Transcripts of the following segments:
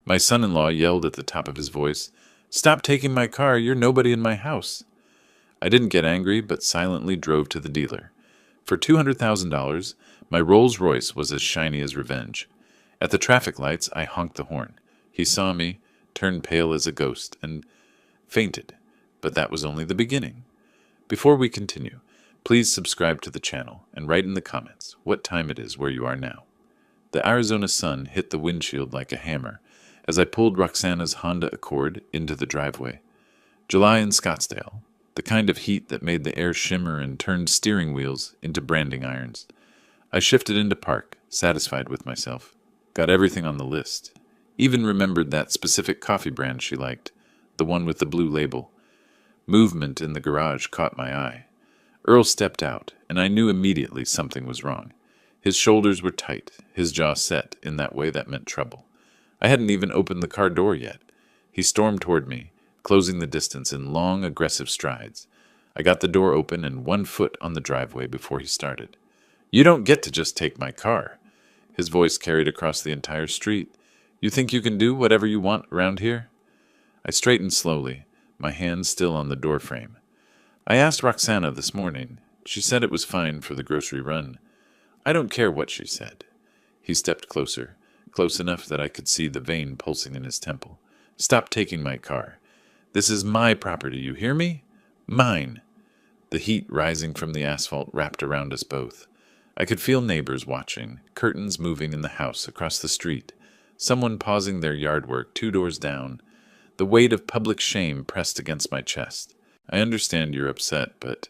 My son-in-law yelled at the top of his voice, "Stop taking my car, you're nobody in my house." I didn't get angry, but silently drove to the dealer. For $200,000, my Rolls-Royce was as shiny as revenge. At the traffic lights, I honked the horn. He saw me, turned pale as a ghost, and fainted. But that was only the beginning. Before we continue, please subscribe to the channel and write in the comments what time it is where you are now. The Arizona sun hit the windshield like a hammer as I pulled Roxana's Honda Accord into the driveway. July in Scottsdale, the kind of heat that made the air shimmer and turned steering wheels into branding irons. I shifted into park, satisfied with myself. Got everything on the list. Even remembered that specific coffee brand she liked, the one with the blue label. Movement in the garage caught my eye. Earl stepped out, and I knew immediately something was wrong. His shoulders were tight, his jaw set in that way that meant trouble. I hadn't even opened the car door yet. He stormed toward me, closing the distance in long, aggressive strides. I got the door open and 1 foot on the driveway before he started. "You don't get to just take my car." His voice carried across the entire street. "You think you can do whatever you want around here?" I straightened slowly, my hand still on the door frame. "I asked Roxana this morning. She said it was fine for the grocery run." "I don't care what she said." He stepped closer, close enough that I could see the vein pulsing in his temple. "Stop taking my car. This is my property, you hear me? Mine." The heat rising from the asphalt wrapped around us both. I could feel neighbors watching, curtains moving in the house across the street, someone pausing their yard work 2 doors down. The weight of public shame pressed against my chest. "I understand you're upset, but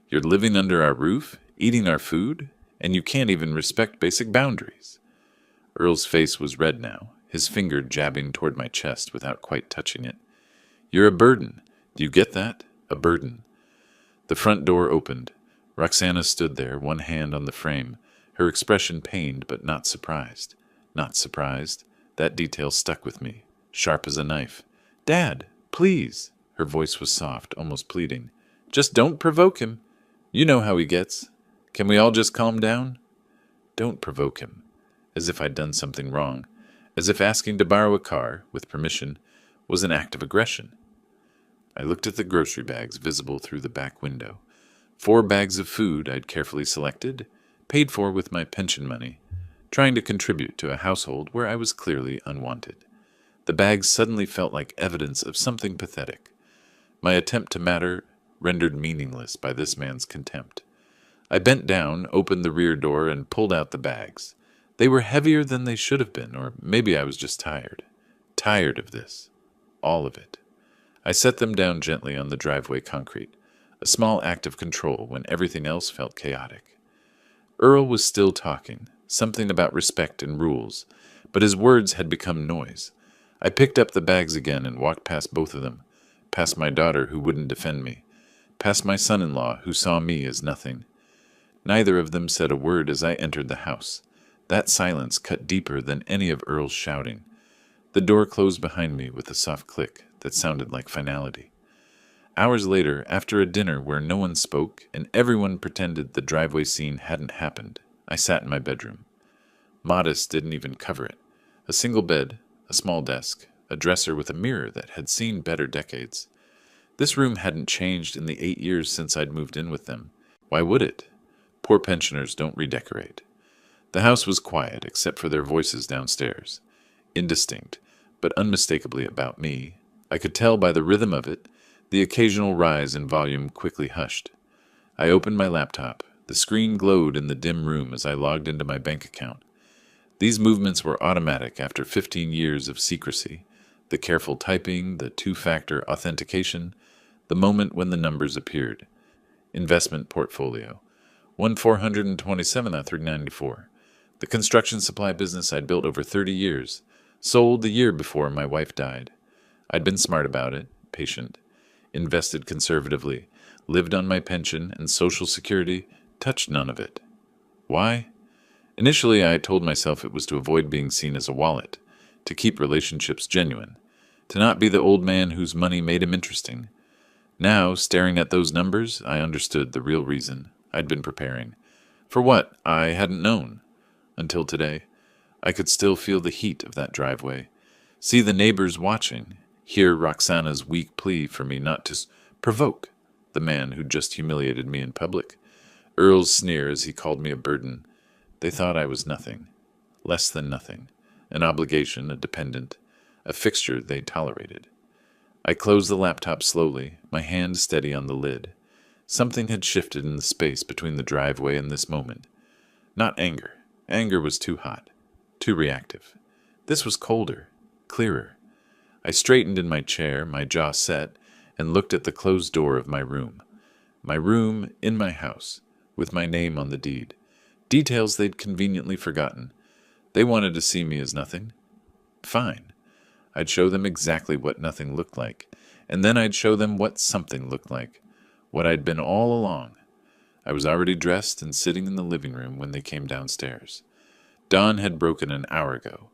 you're living under our roof, eating our food, and you can't even respect basic boundaries." Earl's face was red now, his finger jabbing toward my chest without quite touching it. "You're a burden. Do you get that? A burden." The front door opened. Roxana stood there, one hand on the frame, her expression pained but not surprised. Not surprised. That detail stuck with me, sharp as a knife. "Dad, please." Her voice was soft, almost pleading. "Just don't provoke him. You know how he gets. Can we all just calm down?" Don't provoke him. As if I'd done something wrong. As if asking to borrow a car, with permission, was an act of aggression. I looked at the grocery bags visible through the back window. 4 bags of food I'd carefully selected, paid for with my pension money, trying to contribute to a household where I was clearly unwanted. The bags suddenly felt like evidence of something pathetic. My attempt to matter rendered meaningless by this man's contempt. I bent down, opened the rear door, and pulled out the bags. They were heavier than they should have been, or maybe I was just tired. Tired of this. All of it. I set them down gently on the driveway concrete, a small act of control when everything else felt chaotic. Earl was still talking, something about respect and rules, but his words had become noise. I picked up the bags again and walked past both of them, past my daughter who wouldn't defend me, past my son-in-law who saw me as nothing. Neither of them said a word as I entered the house. That silence cut deeper than any of Earl's shouting. The door closed behind me with a soft click that sounded like finality. Hours later, after a dinner where no one spoke and everyone pretended the driveway scene hadn't happened, I sat in my bedroom. Modest didn't even cover it. A single bed, a small desk, a dresser with a mirror that had seen better decades. This room hadn't changed in the 8 years since I'd moved in with them. Why would it? Poor pensioners don't redecorate. The house was quiet except for their voices downstairs. Indistinct, but unmistakably about me. I could tell by the rhythm of it, the occasional rise in volume quickly hushed. I opened my laptop. The screen glowed in the dim room as I logged into my bank account. These movements were automatic after 15 years of secrecy. The careful typing, the 2-factor authentication, the moment when the numbers appeared. Investment portfolio. 1,427 out of 394. The construction supply business I'd built over 30 years. Sold the year before my wife died. I'd been smart about it, patient. Invested conservatively, lived on my pension and Social Security, touched none of it. Why? Initially, I told myself it was to avoid being seen as a wallet, to keep relationships genuine, to not be the old man whose money made him interesting. Now, staring at those numbers, I understood the real reason. I'd been preparing. For what? I hadn't known. Until today. I could still feel the heat of that driveway. See the neighbors watching, hear Roxana's weak plea for me not to provoke the man who just humiliated me in public, Earl's sneer as he called me a burden. They thought I was nothing, less than nothing, an obligation, a dependent, a fixture they tolerated. I closed the laptop slowly, my hand steady on the lid. Something had shifted in the space between the driveway and this moment. Not anger. Anger was too hot, too reactive. This was colder, clearer. I straightened in my chair, my jaw set, and looked at the closed door of my room. My room in my house, with my name on the deed. Details they'd conveniently forgotten. They wanted to see me as nothing. Fine. I'd show them exactly what nothing looked like, and then I'd show them what something looked like, what I'd been all along. I was already dressed and sitting in the living room when they came downstairs. Dawn had broken an hour ago,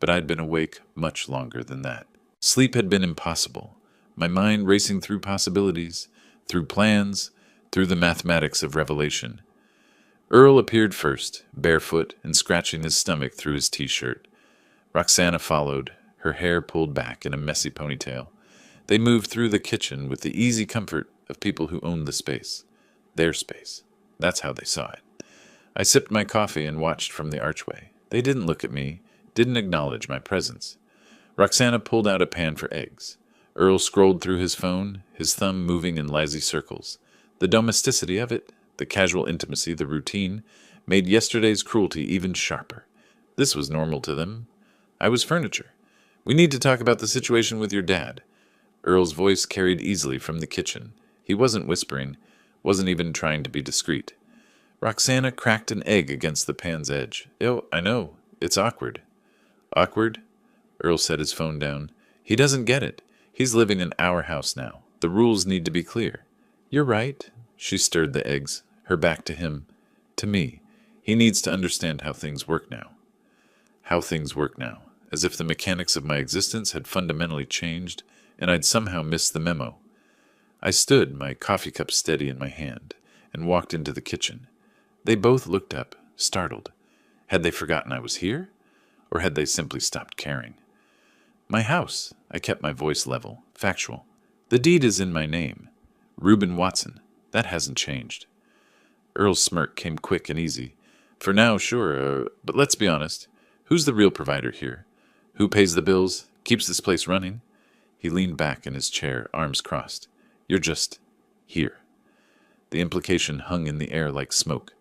but I'd been awake much longer than that. Sleep had been impossible, my mind racing through possibilities, through plans, through the mathematics of revelation. Earl appeared first, barefoot and scratching his stomach through his t-shirt. Roxana followed, her hair pulled back in a messy ponytail. They moved through the kitchen with the easy comfort of people who owned the space. Their space. That's how they saw it. I sipped my coffee and watched from the archway. They didn't look at me, didn't acknowledge my presence. Roxana pulled out a pan for eggs. Earl scrolled through his phone, his thumb moving in lazy circles. The domesticity of it, the casual intimacy, the routine, made yesterday's cruelty even sharper. This was normal to them. I was furniture. We need to talk about the situation with your dad. Earl's voice carried easily from the kitchen. He wasn't whispering, wasn't even trying to be discreet. Roxana cracked an egg against the pan's edge. Oh, I know. It's awkward. Awkward? Earl set his phone down. He doesn't get it. He's living in our house now. The rules need to be clear. You're right. She stirred the eggs, her back to him. To me. He needs to understand how things work now. How things work now. As if the mechanics of my existence had fundamentally changed, and I'd somehow missed the memo. I stood, my coffee cup steady in my hand, and walked into the kitchen. They both looked up, startled. Had they forgotten I was here? Or had they simply stopped caring? My house. I kept my voice level, factual. The deed is in my name. Reuben Watson. That hasn't changed. Earl's smirk came quick and easy. For now, sure, but let's be honest. Who's the real provider here? Who pays the bills, keeps this place running? He leaned back in his chair, arms crossed. You're just here. The implication hung in the air like smoke.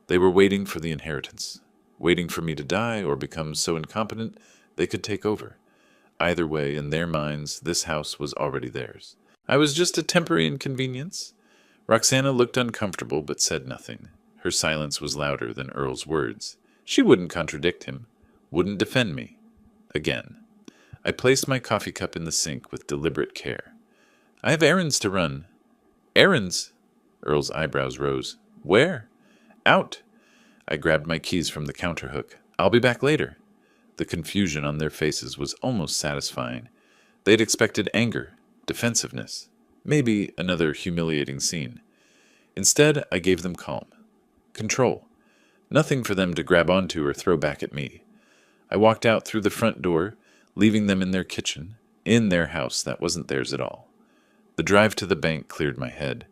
They were waiting for the inheritance, waiting for me to die or become so incompetent they could take over. Either way, in their minds, this house was already theirs. I was just a temporary inconvenience. Roxana looked uncomfortable but said nothing. Her silence was louder than Earl's words. She wouldn't contradict him, wouldn't defend me. Again. I placed my coffee cup in the sink with deliberate care. I have errands to run. Errands? Earl's eyebrows rose. Where? Out. I grabbed my keys from the counter hook. I'll be back later. The confusion on their faces was almost satisfying. They'd expected anger, defensiveness, maybe another humiliating scene. Instead, I gave them calm. Control. Nothing for them to grab onto or throw back at me. I walked out through the front door, leaving them in their kitchen, in their house that wasn't theirs at all. The drive to the bank cleared my head.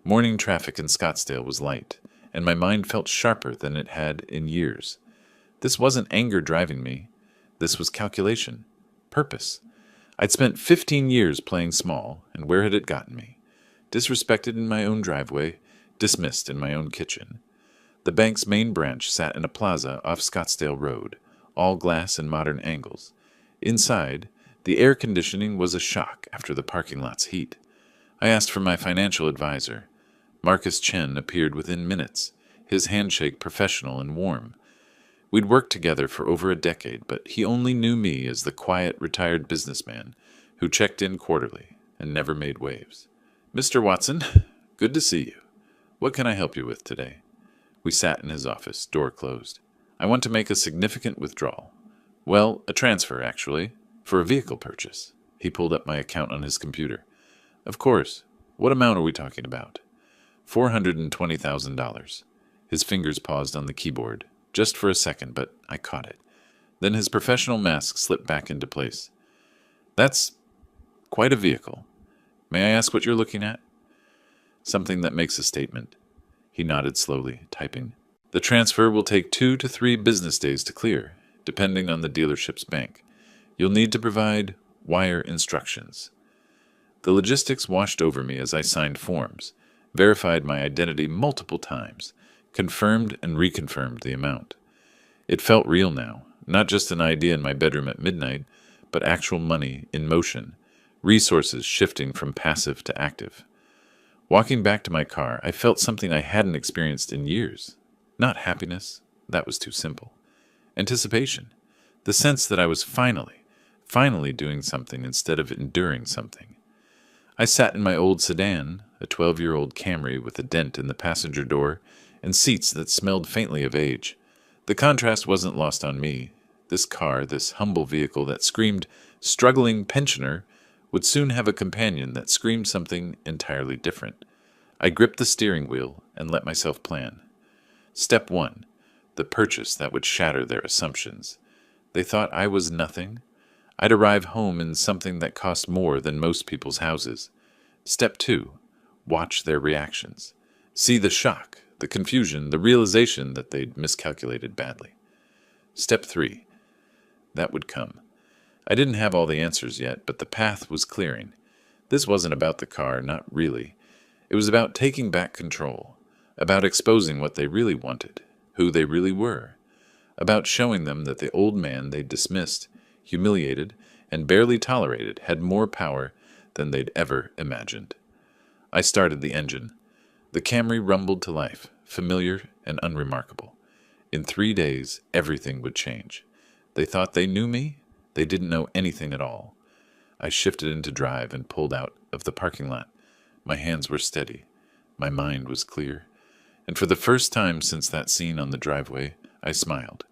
Morning traffic in Scottsdale was light, and my mind felt sharper than it had in years. This wasn't anger driving me. This was calculation. Purpose. I'd spent 15 years playing small, and where had it gotten me? Disrespected in my own driveway, dismissed in my own kitchen. The bank's main branch sat in a plaza off Scottsdale Road, all glass and modern angles. Inside, the air conditioning was a shock after the parking lot's heat. I asked for my financial advisor. Marcus Chen appeared within minutes, his handshake professional and warm. We'd worked together for over a decade, but he only knew me as the quiet, retired businessman who checked in quarterly and never made waves. Mr. Watson, good to see you. What can I help you with today? We sat in his office, door closed. I want to make a significant withdrawal. Well, a transfer, actually, for a vehicle purchase. He pulled up my account on his computer. Of course. What amount are we talking about? $420,000. His fingers paused on the keyboard, just for a second, but I caught it. Then his professional mask slipped back into place. That's quite a vehicle. May I ask what you're looking at? Something that makes a statement. He nodded slowly, typing. The transfer will take 2 to 3 business days to clear, depending on the dealership's bank. You'll need to provide wire instructions. The logistics washed over me as I signed forms, verified my identity multiple times, confirmed and reconfirmed the amount. It felt real now, not just an idea in my bedroom at midnight, but actual money in motion, resources shifting from passive to active. Walking back to my car, I felt something I hadn't experienced in years. Not happiness, that was too simple. Anticipation, the sense that I was finally doing something instead of enduring something. I sat in my old sedan, a 12-year-old Camry with a dent in the passenger door and seats that smelled faintly of age. The contrast wasn't lost on me. This car, this humble vehicle that screamed, struggling pensioner, would soon have a companion that screamed something entirely different. I gripped the steering wheel and let myself plan. Step 1. The purchase that would shatter their assumptions. They thought I was nothing. I'd arrive home in something that cost more than most people's houses. Step 2. Watch their reactions. See the shock, the confusion, the realization that they'd miscalculated badly. Step 3. That would come. I didn't have all the answers yet, but the path was clearing. This wasn't about the car, not really. It was about taking back control, about exposing what they really wanted, who they really were, about showing them that the old man they dismissed, humiliated, and barely tolerated had more power than they'd ever imagined. I started the engine. The Camry rumbled to life, familiar and unremarkable. In 3 days, everything would change. They thought they knew me. They didn't know anything at all. I shifted into drive and pulled out of the parking lot. My hands were steady. My mind was clear. And for the first time since that scene on the driveway, I smiled.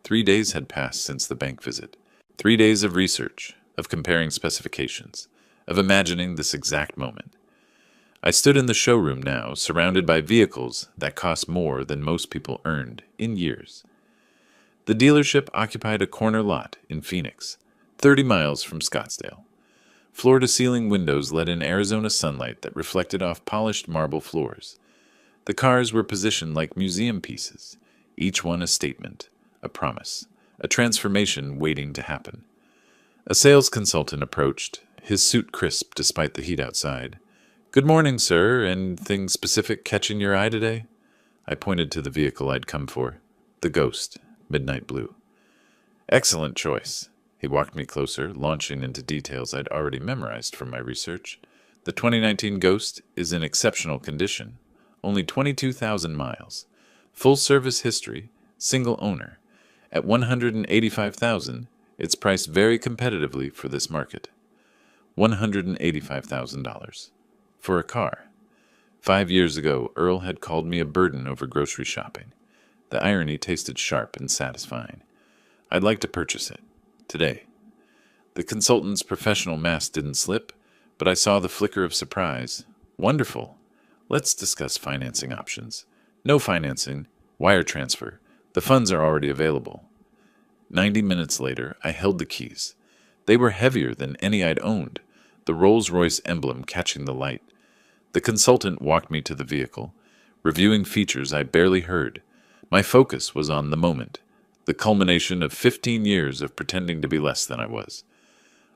3 days had passed since the bank visit. 3 days of research, of comparing specifications, of imagining this exact moment. I stood in the showroom now, surrounded by vehicles that cost more than most people earned in years. The dealership occupied a corner lot in Phoenix, 30 miles from Scottsdale. Floor-to-ceiling windows let in Arizona sunlight that reflected off polished marble floors. The cars were positioned like museum pieces, each one a statement, a promise, a transformation waiting to happen. A sales consultant approached, his suit crisp despite the heat outside. "Good morning, sir. Anything specific catching your eye today?" I pointed to the vehicle I'd come for, the Ghost, midnight blue. "Excellent choice." He walked me closer, launching into details I'd already memorized from my research. The 2019 Ghost is in exceptional condition, only 22,000 miles, full service history, single owner. At $185,000, it's priced very competitively for this market. $185,000 for a car. 5 years ago, Earl had called me a burden over grocery shopping. The irony tasted sharp and satisfying. I'd like to purchase it. Today. The consultant's professional mask didn't slip, but I saw the flicker of surprise. "Wonderful. Let's discuss financing options." "No financing. Wire transfer. The funds are already available." 90 minutes later, I held the keys. They were heavier than any I'd owned, the Rolls-Royce emblem catching the light. The consultant walked me to the vehicle, reviewing features I barely heard. My focus was on the moment, the culmination of 15 years of pretending to be less than I was.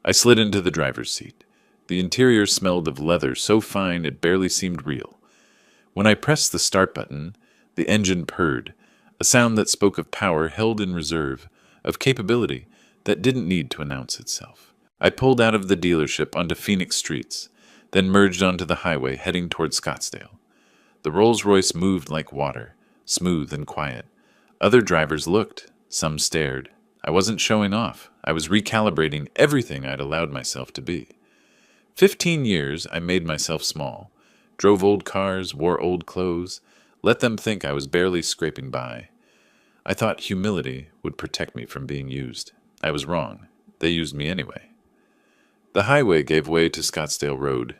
I slid into the driver's seat. The interior smelled of leather so fine it barely seemed real. When I pressed the start button, the engine purred, a sound that spoke of power held in reserve, of capability that didn't need to announce itself. I pulled out of the dealership onto Phoenix streets, then merged onto the highway heading toward Scottsdale. The Rolls-Royce moved like water, smooth and quiet. Other drivers looked. Some stared. I wasn't showing off. I was recalibrating everything I'd allowed myself to be. 15 years I made myself small, drove old cars, wore old clothes, let them think I was barely scraping by. I thought humility would protect me from being used. I was wrong. They used me anyway. The highway gave way to Scottsdale Road.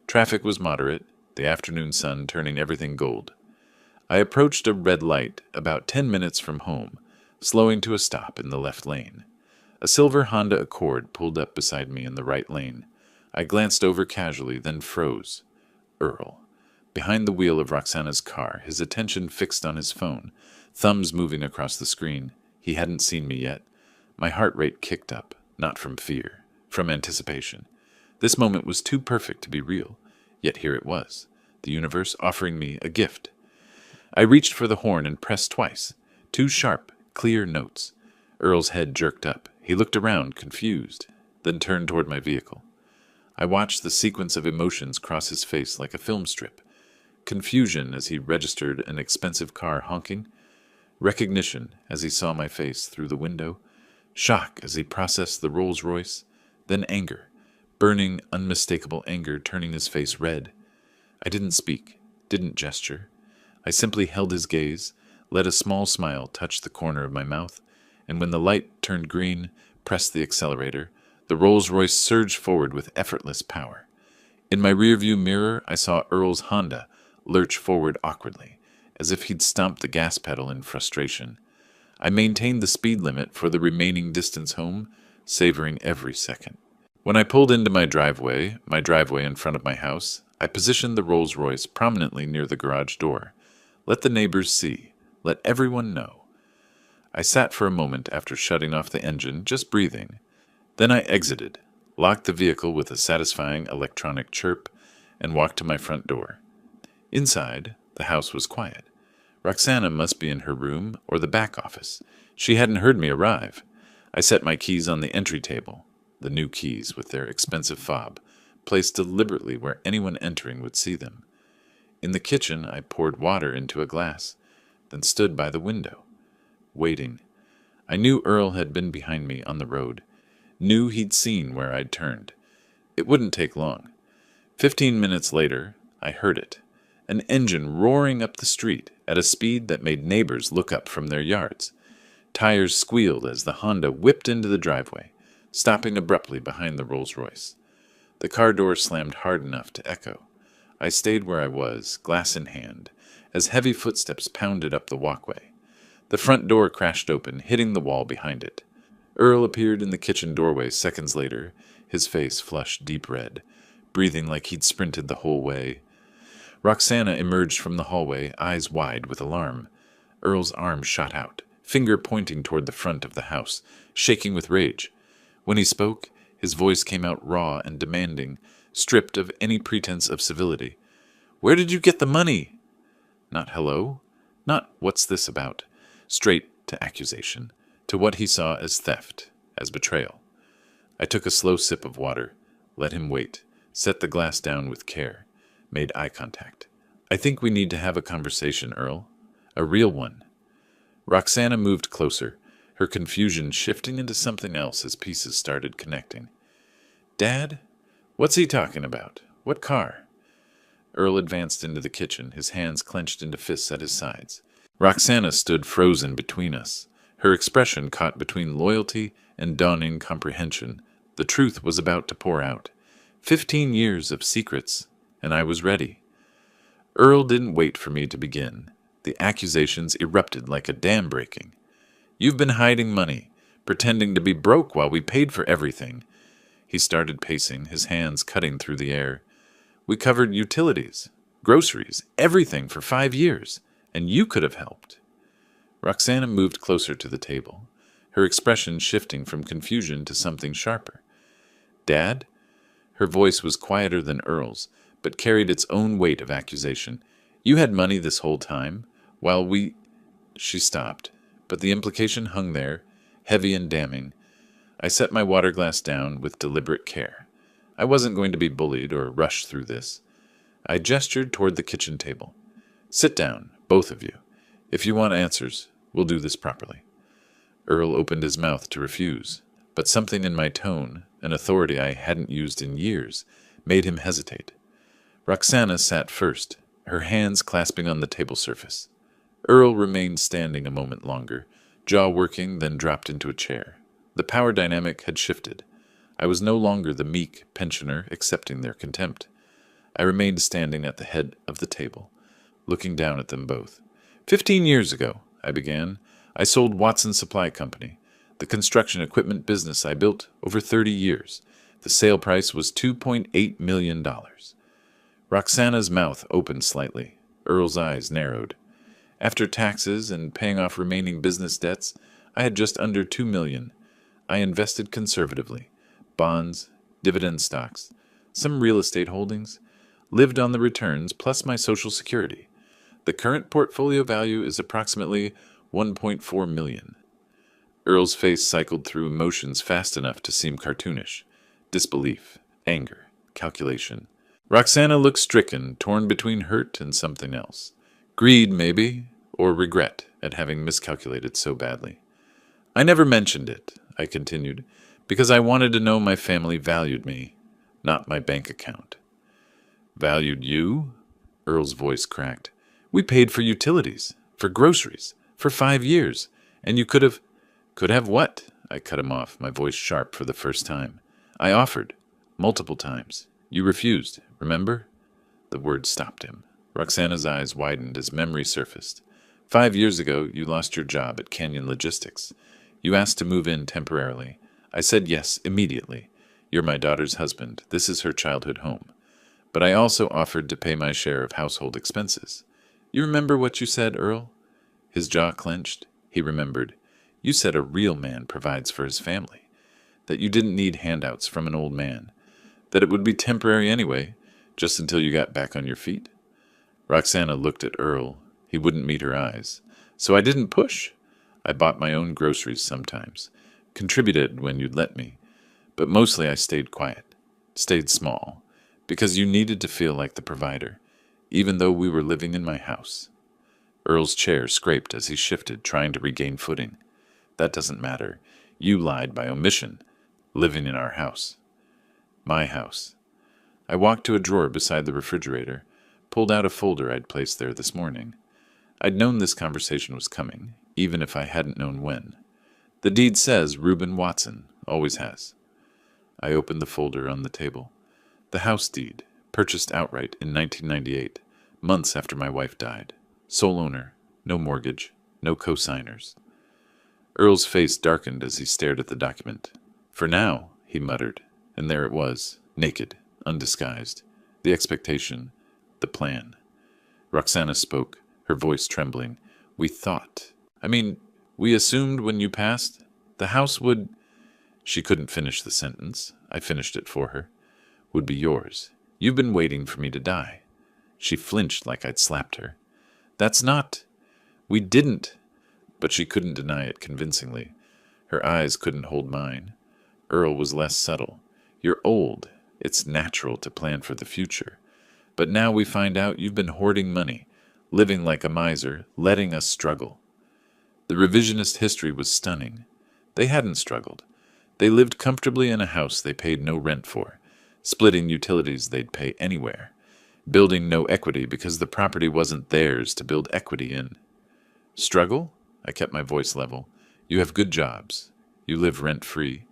Traffic was moderate, the afternoon sun turning everything gold. I approached a red light about 10 minutes from home, slowing to a stop in the left lane. A silver Honda Accord pulled up beside me in the right lane. I glanced over casually, then froze. Earl. Behind the wheel of Roxana's car, his attention fixed on his phone, thumbs moving across the screen. He hadn't seen me yet. My heart rate kicked up, not from fear, from anticipation. This moment was too perfect to be real, yet here it was, the universe offering me a gift. I reached for the horn and pressed twice. Two sharp, clear notes. Earl's head jerked up. He looked around, confused, then turned toward my vehicle. I watched the sequence of emotions cross his face like a film strip. Confusion as he registered an expensive car honking. Recognition as he saw my face through the window. Shock as he processed the Rolls-Royce. Then anger. Burning, unmistakable anger turning his face red. I didn't speak, didn't gesture. I simply held his gaze, let a small smile touch the corner of my mouth, and when the light turned green, pressed the accelerator. The Rolls-Royce surged forward with effortless power. In my rearview mirror, I saw Earl's Honda lurch forward awkwardly, as if he'd stomped the gas pedal in frustration. I maintained the speed limit for the remaining distance home, savoring every second. When I pulled into my driveway in front of my house, I positioned the Rolls-Royce prominently near the garage door. Let the neighbors see. Let everyone know. I sat for a moment after shutting off the engine, just breathing. Then I exited, locked the vehicle with a satisfying electronic chirp, and walked to my front door. Inside, the house was quiet. Roxana must be in her room or the back office. She hadn't heard me arrive. I set my keys on the entry table, the new keys with their expensive fob, placed deliberately where anyone entering would see them. In the kitchen, I poured water into a glass, then stood by the window, waiting. I knew Earl had been behind me on the road, knew he'd seen where I'd turned. It wouldn't take long. 15 minutes later, I heard it, an engine roaring up the street at a speed that made neighbors look up from their yards. Tires squealed as the Honda whipped into the driveway, stopping abruptly behind the Rolls-Royce. The car door slammed hard enough to echo. I stayed where I was, glass in hand, as heavy footsteps pounded up the walkway. The front door crashed open, hitting the wall behind it. Earl appeared in the kitchen doorway seconds later, his face flushed deep red, breathing like he'd sprinted the whole way. Roxana emerged from the hallway, eyes wide with alarm. Earl's arm shot out, finger pointing toward the front of the house, shaking with rage. When he spoke, his voice came out raw and demanding, stripped of any pretense of civility. "Where did you get the money?" Not hello, not what's this about. Straight to accusation, to what he saw as theft, as betrayal. I took a slow sip of water, let him wait, set the glass down with care, made eye contact. "I think we need to have a conversation, Earl. A real one." Roxana moved closer, her confusion shifting into something else as pieces started connecting. "Dad? What's he talking about? What car?" Earl advanced into the kitchen, his hands clenched into fists at his sides. Roxana stood frozen between us, her expression caught between loyalty and dawning comprehension. The truth was about to pour out. 15 years of secrets, and I was ready. Earl didn't wait for me to begin. The accusations erupted like a dam breaking. "You've been hiding money, pretending to be broke while we paid for everything." He started pacing, his hands cutting through the air. "We covered utilities, groceries, everything for 5 years, and you could have helped." Roxana moved closer to the table, her expression shifting from confusion to something sharper. "Dad?" Her voice was quieter than Earl's, but carried its own weight of accusation. "You had money this whole time, while we—" She stopped, but the implication hung there, heavy and damning. I set my water glass down with deliberate care. I wasn't going to be bullied or rushed through this. I gestured toward the kitchen table. "Sit down, both of you. If you want answers, we'll do this properly." Earl opened his mouth to refuse, but something in my tone, an authority I hadn't used in years, made him hesitate. Roxana sat first, her hands clasping on the table surface. Earl remained standing a moment longer, jaw working, then dropped into a chair. The power dynamic had shifted. I was no longer the meek pensioner accepting their contempt. I remained standing at the head of the table, looking down at them both. 15 years ago, I began, I sold Watson Supply Company. The construction equipment business I built over 30 years. The sale price was $2.8 million. Roxana's mouth opened slightly. Earl's eyes narrowed. After taxes and paying off remaining business debts, I had just under $2 million. I invested conservatively. Bonds, dividend stocks, some real estate holdings, lived on the returns plus my Social Security. The current portfolio value is approximately $1.4 million. Earl's face cycled through emotions fast enough to seem cartoonish. Disbelief, anger, calculation. Roxana looked stricken, torn between hurt and something else. Greed, maybe, or regret at having miscalculated so badly. I never mentioned it, I continued, because I wanted to know my family valued me, not my bank account. Valued you? Earl's voice cracked. We paid for utilities, for groceries, for 5 years, and you could have... Could have what? I cut him off, my voice sharp for the first time. I offered, multiple times. You refused, remember? The words stopped him. Roxana's eyes widened as memory surfaced. 5 years ago, you lost your job at Canyon Logistics. You asked to move in temporarily. I said yes immediately. You're my daughter's husband. This is her childhood home. But I also offered to pay my share of household expenses. You remember what you said, Earl? His jaw clenched. He remembered. You said a real man provides for his family. That you didn't need handouts from an old man. That it would be temporary anyway, just until you got back on your feet. Roxana looked at Earl. He wouldn't meet her eyes. So I didn't push. I bought my own groceries sometimes. Contributed when you'd let me. But mostly I stayed quiet. Stayed small. Because you needed to feel like the provider, even though we were living in my house. Earl's chair scraped as he shifted, trying to regain footing. That doesn't matter. You lied by omission. Living in our house. My house. I walked to a drawer beside the refrigerator, pulled out a folder I'd placed there this morning. I'd known this conversation was coming, even if I hadn't known when. The deed says Reuben Watson, always has. I opened the folder on the table. The house deed, purchased outright in 1998, months after my wife died. Sole owner, no mortgage, no co-signers. Earl's face darkened as he stared at the document. For now, he muttered, and there it was, naked, undisguised. The expectation, the plan. Roxana spoke, her voice trembling. We thought. We assumed when you passed, the house would... She couldn't finish the sentence. I finished it for her. Would be yours. You've been waiting for me to die. She flinched like I'd slapped her. That's not... We didn't... But she couldn't deny it convincingly. Her eyes couldn't hold mine. Earl was less subtle. You're old. It's natural to plan for the future. But now we find out you've been hoarding money, living like a miser, letting us struggle. The revisionist history was stunning. They hadn't struggled. They lived comfortably in a house they paid no rent for, splitting utilities they'd pay anywhere, building no equity because the property wasn't theirs to build equity in. Struggle? I kept my voice level. You have good jobs. You live rent-free.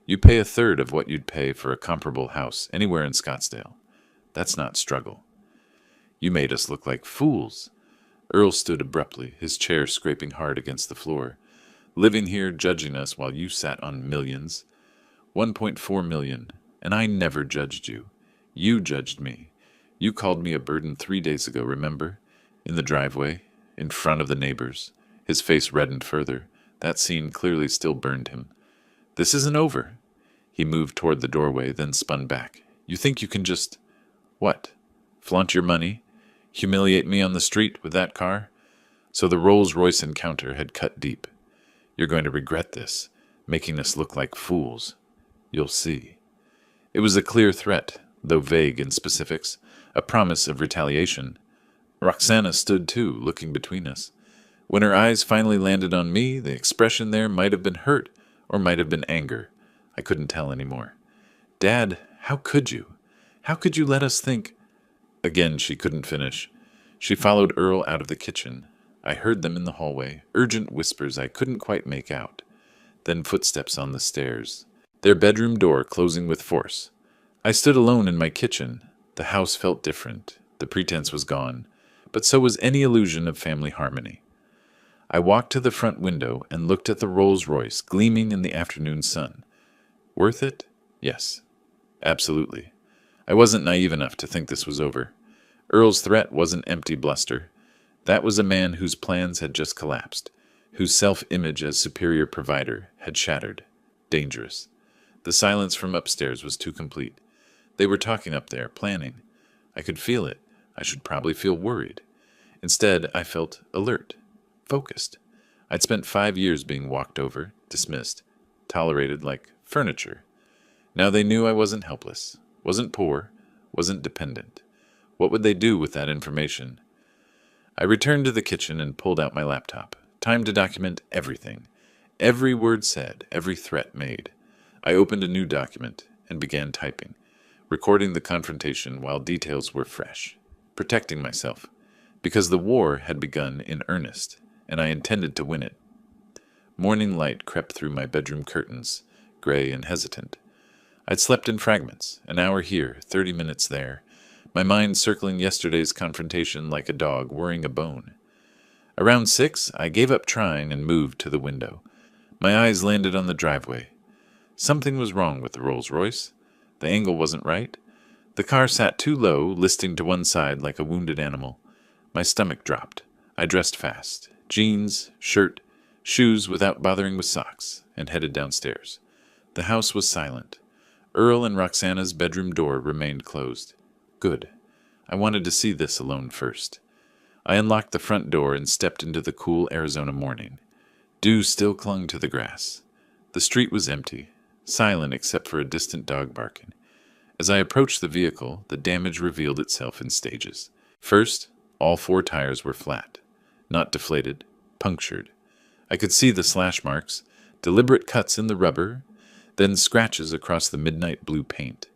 You pay a third of what you'd pay for a comparable house anywhere in Scottsdale. That's not struggle. You made us look like fools. Earl stood abruptly, his chair scraping hard against the floor. Living here, judging us while you sat on millions. 1.4 million. And I never judged you. You judged me. You called me a burden 3 days ago, remember? In the driveway, in front of the neighbors. His face reddened further. That scene clearly still burned him. This isn't over. He moved toward the doorway, then spun back. You think you can just... What? Flaunt your money? Humiliate me on the street with that car? So the Rolls-Royce encounter had cut deep. You're going to regret this, making us look like fools. You'll see. It was a clear threat, though vague in specifics, a promise of retaliation. Roxana stood too, looking between us. When her eyes finally landed on me, the expression there might have been hurt, or might have been anger. I couldn't tell anymore. Dad, how could you? How could you let us think... Again, she couldn't finish. She followed Earl out of the kitchen. I heard them in the hallway, urgent whispers I couldn't quite make out. Then footsteps on the stairs. Their bedroom door closing with force. I stood alone in my kitchen. The house felt different. The pretense was gone. But so was any illusion of family harmony. I walked to the front window and looked at the Rolls-Royce gleaming in the afternoon sun. Worth it? Yes. Absolutely. I wasn't naive enough to think this was over. Earl's threat wasn't empty bluster. That was a man whose plans had just collapsed, whose self-image as superior provider had shattered. Dangerous. The silence from upstairs was too complete. They were talking up there, planning. I could feel it. I should probably feel worried. Instead, I felt alert, focused. I'd spent 5 years being walked over, dismissed, tolerated like furniture. Now they knew I wasn't helpless, wasn't poor, wasn't dependent. What would they do with that information? I returned to the kitchen and pulled out my laptop. Time to document everything. Every word said, every threat made. I opened a new document and began typing, recording the confrontation while details were fresh, protecting myself, because the war had begun in earnest, and I intended to win it. Morning light crept through my bedroom curtains, gray and hesitant. I'd slept in fragments, an hour here, 30 minutes there, my mind circling yesterday's confrontation like a dog worrying a bone. Around 6, I gave up trying and moved to the window. My eyes landed on the driveway. Something was wrong with the Rolls-Royce. The angle wasn't right. The car sat too low, listing to one side like a wounded animal. My stomach dropped. I dressed fast. Jeans, shirt, shoes without bothering with socks, and headed downstairs. The house was silent. Earl and Roxana's bedroom door remained closed. Good. I wanted to see this alone first. I unlocked the front door and stepped into the cool Arizona morning. Dew still clung to the grass. The street was empty, silent except for a distant dog barking. As I approached the vehicle, the damage revealed itself in stages. First, all 4 tires were flat, not deflated, punctured. I could see the slash marks, deliberate cuts in the rubber, then scratches across the midnight blue paint.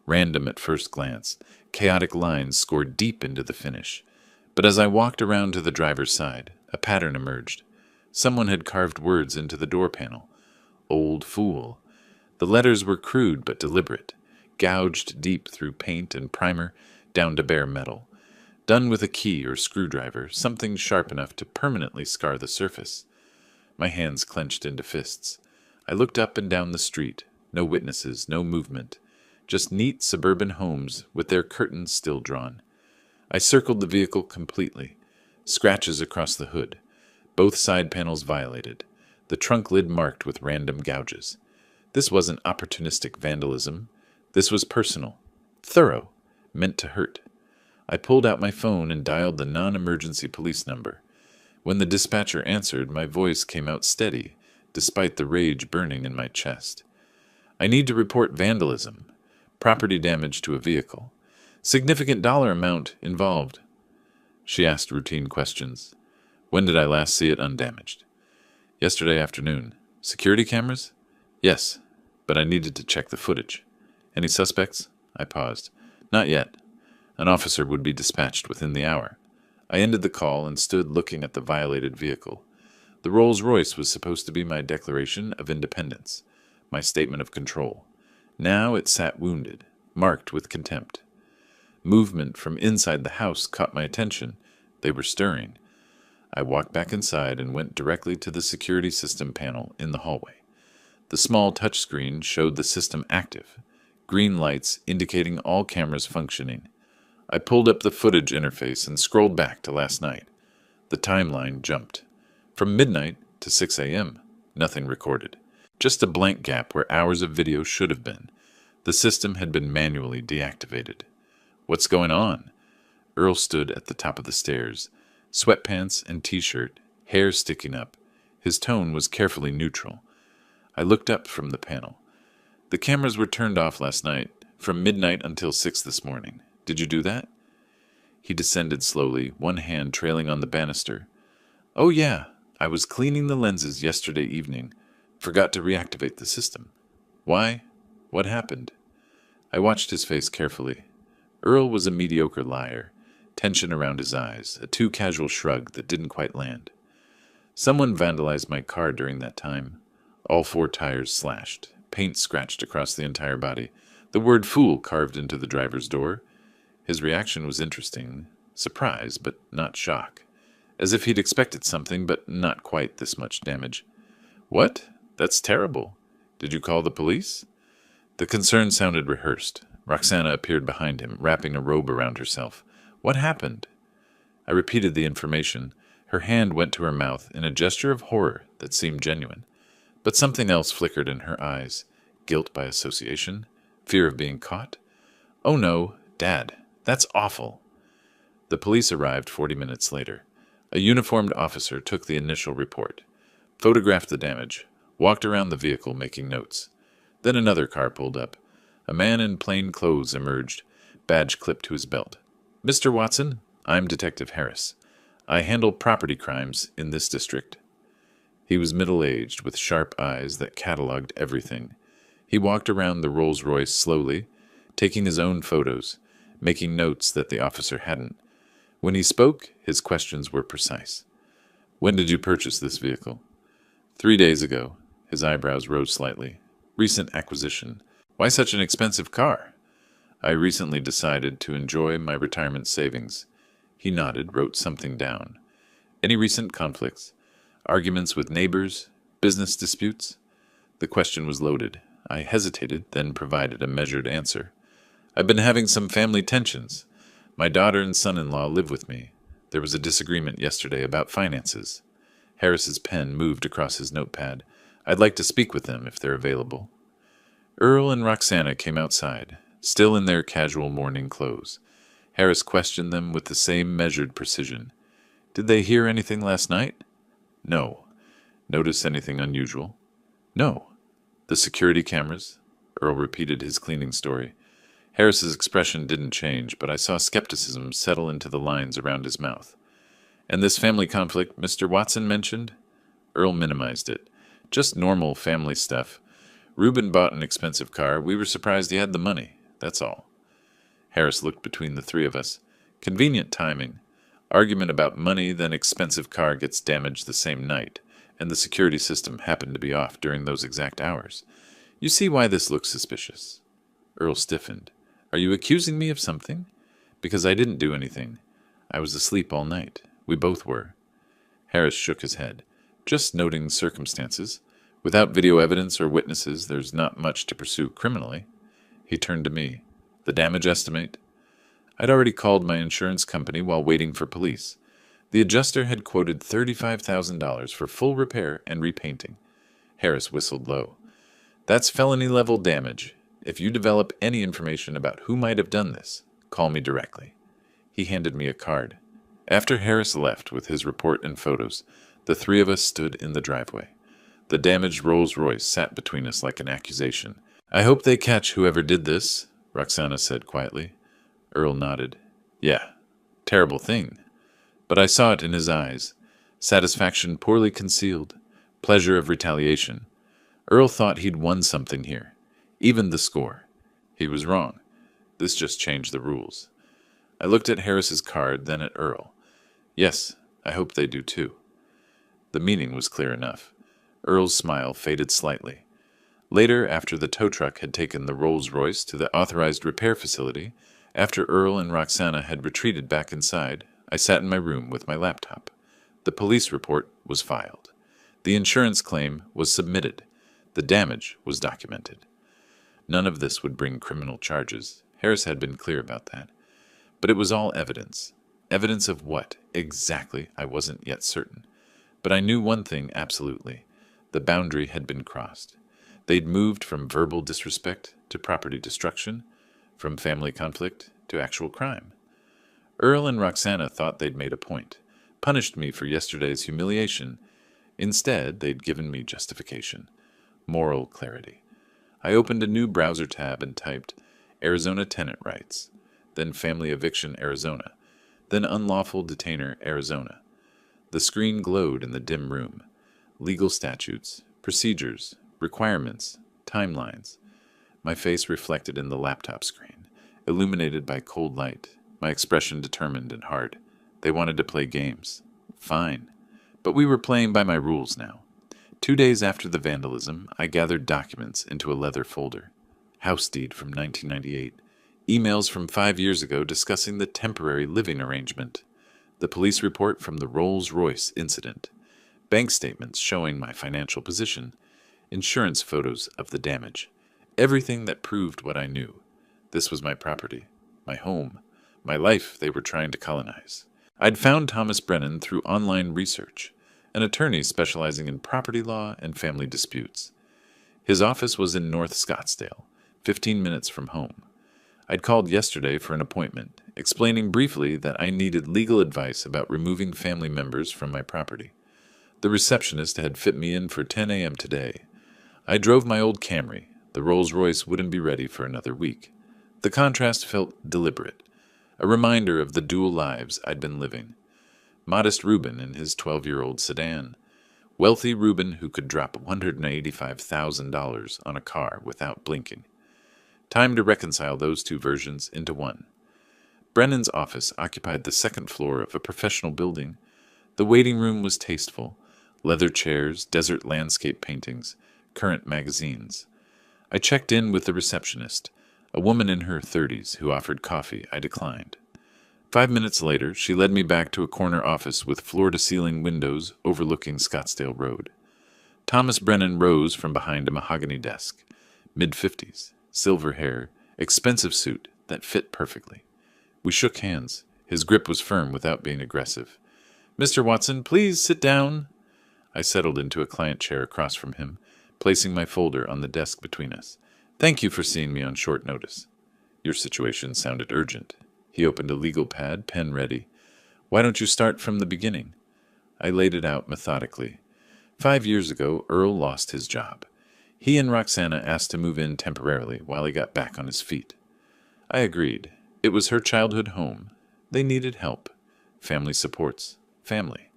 Random at first glance, chaotic lines scored deep into the finish. But as I walked around to the driver's side, a pattern emerged. Someone had carved words into the door panel. Old fool. The letters were crude but deliberate, gouged deep through paint and primer down to bare metal. Done with a key or screwdriver, something sharp enough to permanently scar the surface. My hands clenched into fists. I looked up and down the street. No witnesses, no movement. Just neat suburban homes with their curtains still drawn. I circled the vehicle completely. Scratches across the hood. Both side panels violated. The trunk lid marked with random gouges. This wasn't opportunistic vandalism. This was personal. Thorough. Meant to hurt. I pulled out my phone and dialed the non-emergency police number. When the dispatcher answered, my voice came out steady, despite the rage burning in my chest. I need to report vandalism. Property damage to a vehicle. Significant dollar amount involved. She asked routine questions. When did I last see it undamaged? Yesterday afternoon. Security cameras? Yes, but I needed to check the footage. Any suspects? I paused. Not yet. An officer would be dispatched within the hour. I ended the call and stood looking at the violated vehicle. The Rolls-Royce was supposed to be my declaration of independence, my statement of control. Now it sat wounded, marked with contempt. Movement from inside the house caught my attention. They were stirring. I walked back inside and went directly to the security system panel in the hallway. The small touchscreen showed the system active, green lights indicating all cameras functioning. I pulled up the footage interface and scrolled back to last night. The timeline jumped. From midnight to 6 a.m., nothing recorded. Just a blank gap where hours of video should have been. The system had been manually deactivated. What's going on? Earl stood at the top of the stairs, sweatpants and t-shirt, hair sticking up. His tone was carefully neutral. I looked up from the panel. The cameras were turned off last night, from midnight until 6 this morning. Did you do that? He descended slowly, one hand trailing on the banister. Oh yeah, I was cleaning the lenses yesterday evening. Forgot to reactivate the system. Why? What happened? I watched his face carefully. Earl was a mediocre liar, tension around his eyes, a too casual shrug that didn't quite land. Someone vandalized my car during that time. All 4 tires slashed, paint scratched across the entire body, the word fool carved into the driver's door. His reaction was interesting, surprise, but not shock. as if he'd expected something, but not quite this much damage. What? That's terrible. Did you call the police? The concern sounded rehearsed. Roxana appeared behind him, wrapping a robe around herself. What happened? I repeated the information. Her hand went to her mouth in a gesture of horror that seemed genuine. But something else flickered in her eyes. Guilt by association? Fear of being caught? Oh no, Dad, that's awful. The police arrived 40 minutes later. A uniformed officer took the initial report, photographed the damage, walked around the vehicle making notes. Then another car pulled up. A man in plain clothes emerged, badge clipped to his belt. Mr. Watson, I'm Detective Harris. I handle property crimes in this district. He was middle-aged, with sharp eyes that catalogued everything. He walked around the Rolls-Royce slowly, taking his own photos, making notes that the officer hadn't. When he spoke, his questions were precise. When did you purchase this vehicle? 3 days ago. His eyebrows rose slightly. Recent acquisition. Why such an expensive car? I recently decided to enjoy my retirement savings. He nodded, wrote something down. Any recent conflicts? Arguments with neighbors? Business disputes? The question was loaded. I hesitated, then provided a measured answer. I've been having some family tensions. My daughter and son-in-law live with me. There was a disagreement yesterday about finances. Harris's pen moved across his notepad. I'd like to speak with them if they're available. Earl and Roxana came outside, still in their casual morning clothes. Harris questioned them with the same measured precision. Did they hear anything last night? No. Notice anything unusual? No. The security cameras? Earl repeated his cleaning story. Harris's expression didn't change, but I saw skepticism settle into the lines around his mouth. And this family conflict Mr. Watson mentioned? Earl minimized it. Just normal family stuff. Reuben bought an expensive car. We were surprised he had the money. That's all. Harris looked between the three of us. Convenient timing. Argument about money, then expensive car gets damaged the same night, and the security system happened to be off during those exact hours. You see why this looks suspicious. Earl stiffened. Are you accusing me of something? Because I didn't do anything. I was asleep all night. We both were. Harris shook his head. Just noting circumstances. Without video evidence or witnesses, there's not much to pursue criminally. He turned to me. The damage estimate? I'd already called my insurance company while waiting for police. The adjuster had quoted $35,000 for full repair and repainting. Harris whistled low. That's felony-level damage. If you develop any information about who might have done this, call me directly. He handed me a card. After Harris left with his report and photos, the three of us stood in the driveway. The damaged Rolls-Royce sat between us like an accusation. I hope they catch whoever did this, Roxana said quietly. Earl nodded. Yeah, terrible thing. But I saw it in his eyes. Satisfaction poorly concealed. Pleasure of retaliation. Earl thought he'd won something here. Even the score. He was wrong. This just changed the rules. I looked at Harris's card, then at Earl. Yes, I hope they do too. The meaning was clear enough. Earl's smile faded slightly. Later, after the tow truck had taken the Rolls-Royce to the authorized repair facility, after Earl and Roxana had retreated back inside, I sat in my room with my laptop. The police report was filed. The insurance claim was submitted. The damage was documented. None of this would bring criminal charges. Harris had been clear about that. But it was all evidence. Evidence of what, exactly, I wasn't yet certain. But I knew one thing absolutely. The boundary had been crossed. They'd moved from verbal disrespect to property destruction, from family conflict to actual crime. Earl and Roxana thought they'd made a point, punished me for yesterday's humiliation. Instead, they'd given me justification, moral clarity. I opened a new browser tab and typed Arizona tenant rights, then family eviction Arizona, then unlawful detainer Arizona. The screen glowed in the dim room. Legal statutes, procedures, requirements, timelines. My face reflected in the laptop screen, illuminated by cold light, my expression determined and hard. They wanted to play games. Fine. But we were playing by my rules now. 2 days after the vandalism, I gathered documents into a leather folder. House deed from 1998. Emails from 5 years ago discussing the temporary living arrangement. The police report from the Rolls-Royce incident, bank statements showing my financial position, insurance photos of the damage, everything that proved what I knew. This was my property, my home, my life they were trying to colonize. I'd found Thomas Brennan through online research, an attorney specializing in property law and family disputes. His office was in North Scottsdale, 15 minutes from home. I'd called yesterday for an appointment, explaining briefly that I needed legal advice about removing family members from my property. The receptionist had fit me in for 10 a.m. today. I drove my old Camry. The Rolls-Royce wouldn't be ready for another week. The contrast felt deliberate, a reminder of the dual lives I'd been living. Modest Reuben in his 12-year-old sedan. Wealthy Reuben who could drop $185,000 on a car without blinking. Time to reconcile those two versions into one. Brennan's office occupied the second floor of a professional building. The waiting room was tasteful. Leather chairs, desert landscape paintings, current magazines. I checked in with the receptionist, a woman in her 30s who offered coffee. I declined. 5 minutes later, she led me back to a corner office with floor-to-ceiling windows overlooking Scottsdale Road. Thomas Brennan rose from behind a mahogany desk, mid-50s, silver hair, expensive suit that fit perfectly. We shook hands. His grip was firm without being aggressive. "Mr. Watson, please sit down." I settled into a client chair across from him, placing my folder on the desk between us. "Thank you for seeing me on short notice." Your situation sounded urgent. He opened a legal pad, pen ready. "Why don't you start from the beginning?" I laid it out methodically. 5 years ago, Earl lost his job. He and Roxana asked to move in temporarily while he got back on his feet. I agreed. It was her childhood home. They needed help. Family supports. Family.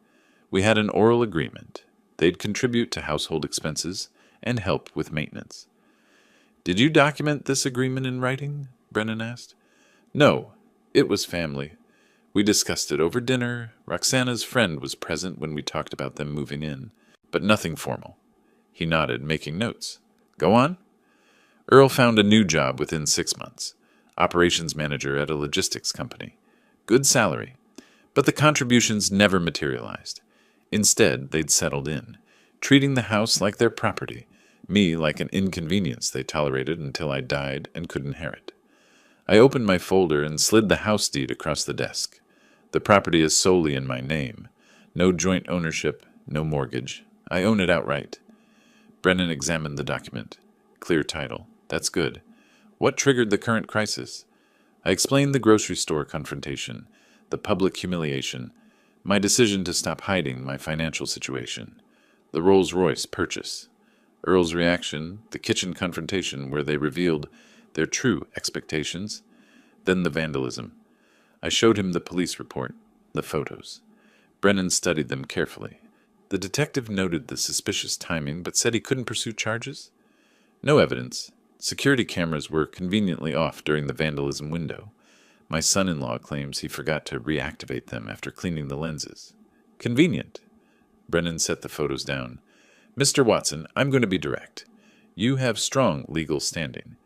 We had an oral agreement. They'd contribute to household expenses and help with maintenance. "Did you document this agreement in writing?" Brennan asked. "No. It was family. We discussed it over dinner. Roxana's friend was present when we talked about them moving in, but nothing formal." He nodded, making notes. "Go on." "Earl found a new job within 6 months. Operations manager at a logistics company. Good salary. But the contributions never materialized. Instead, they'd settled in, treating the house like their property, me like an inconvenience they tolerated until I died and could inherit. I opened my folder and slid the house deed across the desk. The property is solely in my name. No joint ownership, no mortgage. I own it outright. Brennan examined the document. Clear title. That's good. What triggered the current crisis? I explained the grocery store confrontation, the public humiliation, my decision to stop hiding my financial situation, the Rolls-Royce purchase, Earl's reaction, the kitchen confrontation where they revealed their true expectations, then the vandalism. I showed him the police report, the photos. Brennan studied them carefully. The detective noted the suspicious timing, but said he couldn't pursue charges. No evidence. Security cameras were conveniently off during the vandalism window. My son-in-law claims he forgot to reactivate them after cleaning the lenses. Convenient. Brennan set the photos down. "Mr. Watson, I'm going to be direct. You have strong legal standing.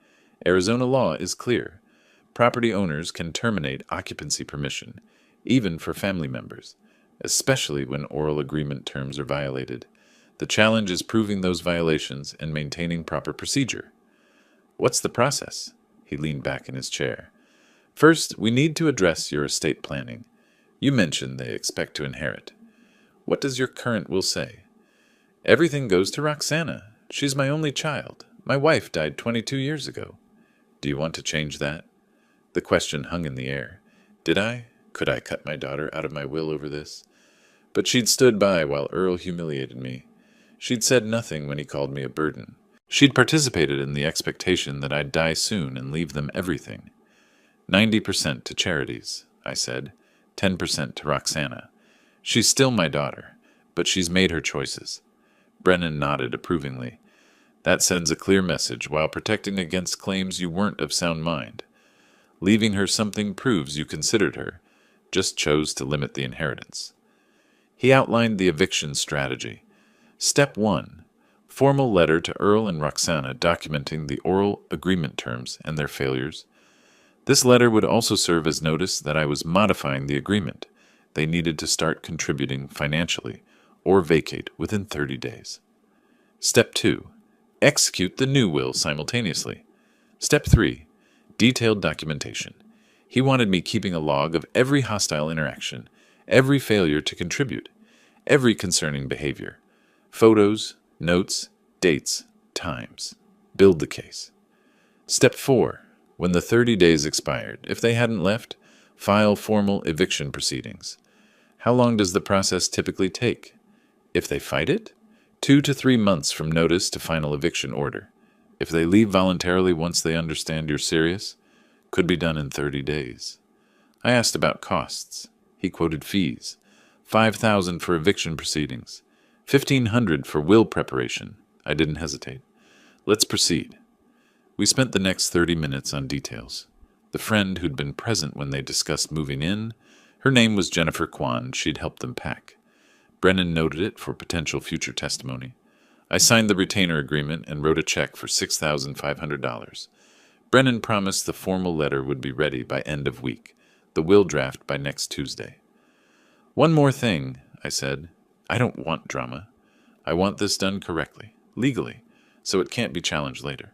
Arizona law is clear. Property owners can terminate occupancy permission, even for family members, especially when oral agreement terms are violated. The challenge is proving those violations and maintaining proper procedure." "What's the process?" He leaned back in his chair. "First, we need to address your estate planning. You mentioned they expect to inherit. What does your current will say?" "Everything goes to Roxana. She's my only child. My wife died 22 years ago. Do you want to change that?" The question hung in the air. Did I? Could I cut my daughter out of my will over this? But she'd stood by while Earl humiliated me. She'd said nothing when he called me a burden. She'd participated in the expectation that I'd die soon and leave them everything. 90% to charities, I said. 10% to Roxana. She's still my daughter, but she's made her choices. Brennan nodded approvingly. That sends a clear message while protecting against claims you weren't of sound mind. Leaving her something proves you considered her, just chose to limit the inheritance. He outlined the eviction strategy. Step 1. Formal letter to Earl and Roxana documenting the oral agreement terms and their failures. This letter would also serve as notice that I was modifying the agreement, They needed to start contributing financially or vacate within 30 days. Step 2. Execute the new will simultaneously. Step 3. Detailed documentation. He wanted me keeping a log of every hostile interaction, every failure to contribute, every concerning behavior. Photos, notes, dates, times. Build the case. Step 4. When the 30 days expired, if they hadn't left, file formal eviction proceedings. How long does the process typically take? If they fight it, 2 to 3 months from notice to final eviction order. If they leave voluntarily once they understand you're serious, could be done in 30 days. I asked about costs. He quoted fees. $5,000 for eviction proceedings. $1,500 for will preparation. I didn't hesitate. Let's proceed. We spent the next 30 minutes on details. The friend who'd been present when they discussed moving in, her name was Jennifer Kwan. She'd helped them pack. Brennan noted it for potential future testimony. I signed the retainer agreement and wrote a check for $6,500. Brennan promised the formal letter would be ready by end of week, the will draft by next Tuesday. One more thing, I said. I don't want drama. I want this done correctly, legally, so it can't be challenged later.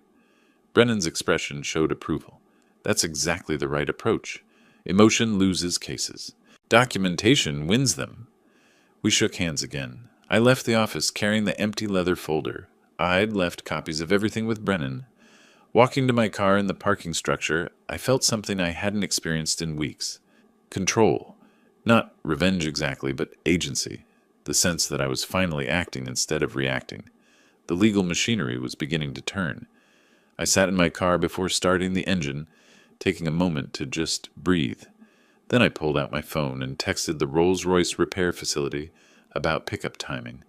Brennan's expression showed approval. That's exactly the right approach. Emotion loses cases. Documentation wins them. We shook hands again. I left the office carrying the empty leather folder. I'd left copies of everything with Brennan. Walking to my car in the parking structure, I felt something I hadn't experienced in weeks. Control. Not revenge exactly, but agency. The sense that I was finally acting instead of reacting. The legal machinery was beginning to turn. I sat in my car before starting the engine, taking a moment to just breathe. Then I pulled out my phone and texted the Rolls-Royce repair facility about pickup timing.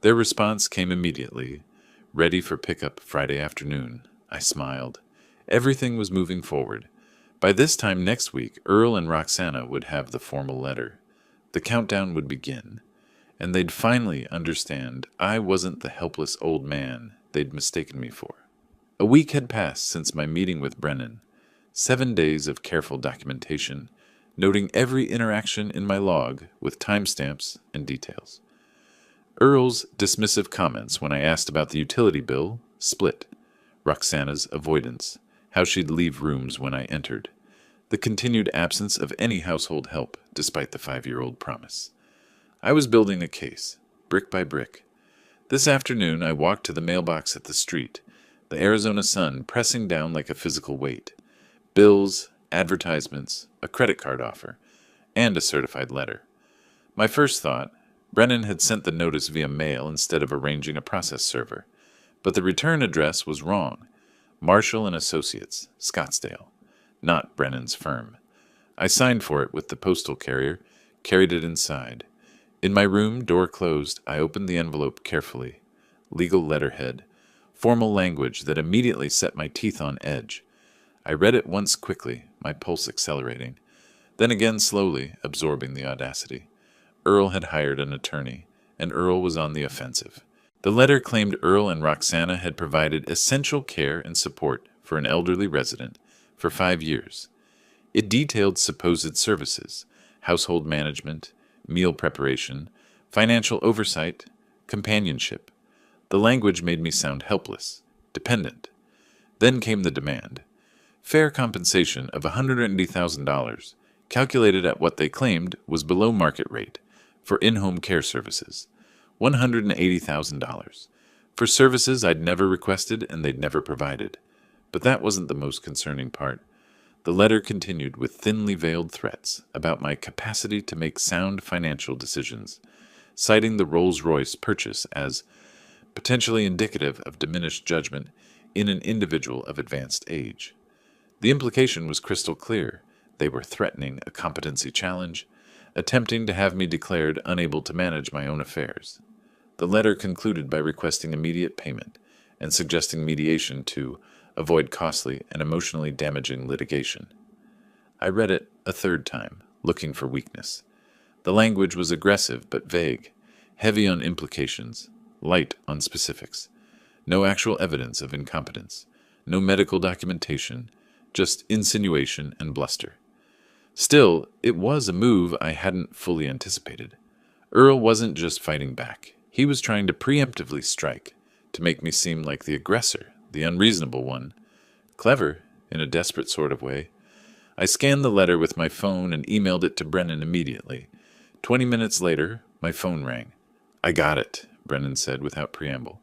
Their response came immediately. Ready for pickup Friday afternoon. I smiled. Everything was moving forward. By this time next week, Earl and Roxana would have the formal letter. The countdown would begin, and they'd finally understand I wasn't the helpless old man they'd mistaken me for. A week had passed since my meeting with Brennan. 7 days of careful documentation, noting every interaction in my log with timestamps and details. Earl's dismissive comments when I asked about the utility bill split. Roxana's avoidance, how she'd leave rooms when I entered. The continued absence of any household help, despite the 5-year-old promise. I was building a case, brick by brick. This afternoon I walked to the mailbox at the street, the Arizona sun pressing down like a physical weight. Bills, advertisements, a credit card offer, and a certified letter. My first thought, Brennan had sent the notice via mail instead of arranging a process server. But the return address was wrong. Marshall and Associates, Scottsdale, not Brennan's firm. I signed for it with the postal carrier, carried it inside. In my room, door closed, I opened the envelope carefully. Legal letterhead, formal language that immediately set my teeth on edge. I read it once quickly, my pulse accelerating. Then again slowly, absorbing the audacity. Earl had hired an attorney, and Earl was on the offensive. The letter claimed Earl and Roxana had provided essential care and support for an elderly resident for 5 years. It detailed supposed services, household management, meal preparation, financial oversight, companionship. The language made me sound helpless, dependent. Then came the demand. Fair compensation of $180,000, calculated at what they claimed was below market rate, for in-home care services. $180,000 for services I'd never requested and they'd never provided. But that wasn't the most concerning part. The letter continued with thinly veiled threats about my capacity to make sound financial decisions, citing the Rolls-Royce purchase as potentially indicative of diminished judgment in an individual of advanced age. The implication was crystal clear. They were threatening a competency challenge, attempting to have me declared unable to manage my own affairs. The letter concluded by requesting immediate payment and suggesting mediation to avoid costly and emotionally damaging litigation. I read it a third time, looking for weakness. The language was aggressive but vague, heavy on implications, light on specifics. No actual evidence of incompetence, no medical documentation, just insinuation and bluster. Still, it was a move I hadn't fully anticipated. Earl wasn't just fighting back. He was trying to preemptively strike, to make me seem like the aggressor, the unreasonable one. Clever, in a desperate sort of way. I scanned the letter with my phone and emailed it to Brennan immediately. 20 minutes later, my phone rang. "I got it," Brennan said without preamble.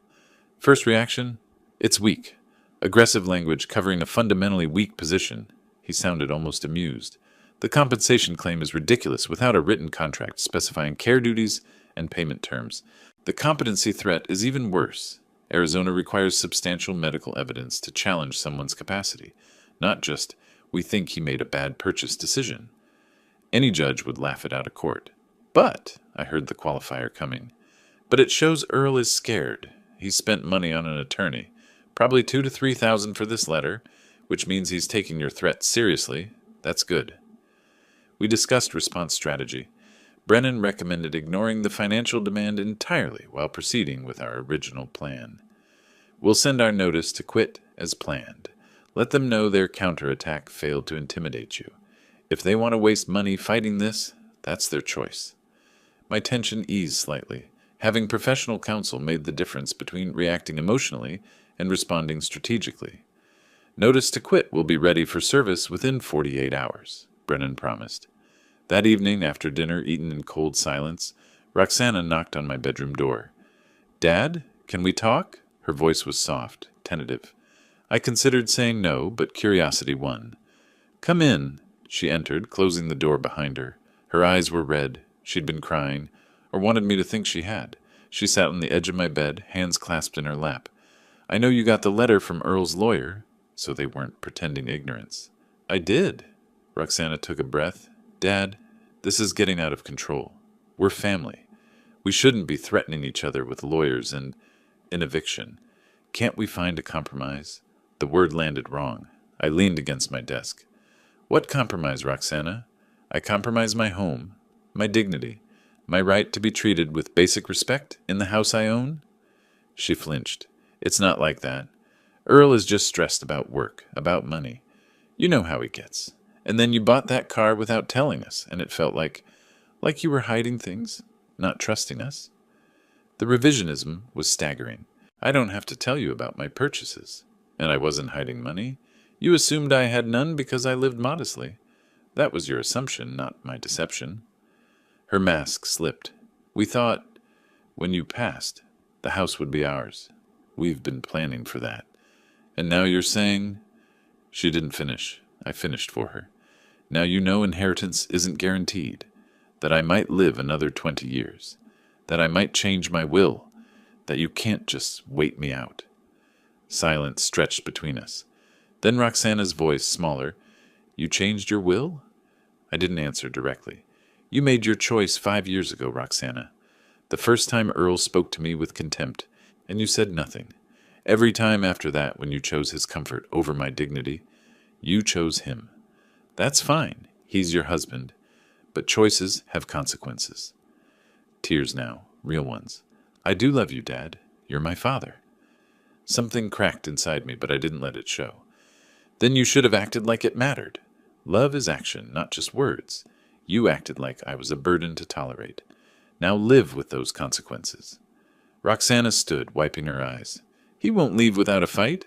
First reaction? It's weak. Aggressive language covering a fundamentally weak position. He sounded almost amused. The compensation claim is ridiculous without a written contract specifying care duties and payment terms. The competency threat is even worse. Arizona requires substantial medical evidence to challenge someone's capacity, not just, "We think he made a bad purchase decision." Any judge would laugh it out of court. "But," I heard the qualifier coming, "but it shows Earl is scared. He spent money on an attorney, probably $2,000 to $3,000 for this letter, which means he's taking your threat seriously. That's good." We discussed response strategy. Brennan recommended ignoring the financial demand entirely while proceeding with our original plan. "We'll send our notice to quit as planned. Let them know their counterattack failed to intimidate you. If they want to waste money fighting this, that's their choice." My tension eased slightly. Having professional counsel made the difference between reacting emotionally and responding strategically. "Notice to quit will be ready for service within 48 hours, Brennan promised. That evening, after dinner eaten in cold silence, Roxana knocked on my bedroom door. "Dad, can we talk?" Her voice was soft, tentative. I considered saying no, but curiosity won. "Come in." She entered, closing the door behind her. Her eyes were red. She'd been crying, or wanted me to think she had. She sat on the edge of my bed, hands clasped in her lap. "I know you got the letter from Earl's lawyer," so they weren't pretending ignorance. "I did." Roxana took a breath. "Dad, this is getting out of control. We're family. We shouldn't be threatening each other with lawyers and an eviction. Can't we find a compromise?" The word landed wrong. I leaned against my desk. "What compromise, Roxana?" "I compromise my home, my dignity, my right to be treated with basic respect in the house I own." She flinched. "It's not like that. Earl is just stressed about work, about money. You know how he gets. And then you bought that car without telling us, and it felt like you were hiding things, not trusting us." The revisionism was staggering. "I don't have to tell you about my purchases. And I wasn't hiding money. You assumed I had none because I lived modestly. That was your assumption, not my deception." Her mask slipped. "We thought, when you passed, the house would be ours. We've been planning for that. And now you're saying—" She didn't finish. I finished for her. "Now you know inheritance isn't guaranteed. That I might live another 20 years. That I might change my will. That you can't just wait me out." Silence stretched between us. Then Roxana's voice, smaller. "You changed your will?" I didn't answer directly. "You made your choice 5 years ago, Roxana. The first time Earl spoke to me with contempt, and you said nothing. Every time after that, when you chose his comfort over my dignity, you chose him. That's fine. He's your husband. But choices have consequences." Tears now, real ones. "I do love you, Dad. You're my father." Something cracked inside me, but I didn't let it show. "Then you should have acted like it mattered. Love is action, not just words. You acted like I was a burden to tolerate. Now live with those consequences." Roxana stood, wiping her eyes. "He won't leave without a fight."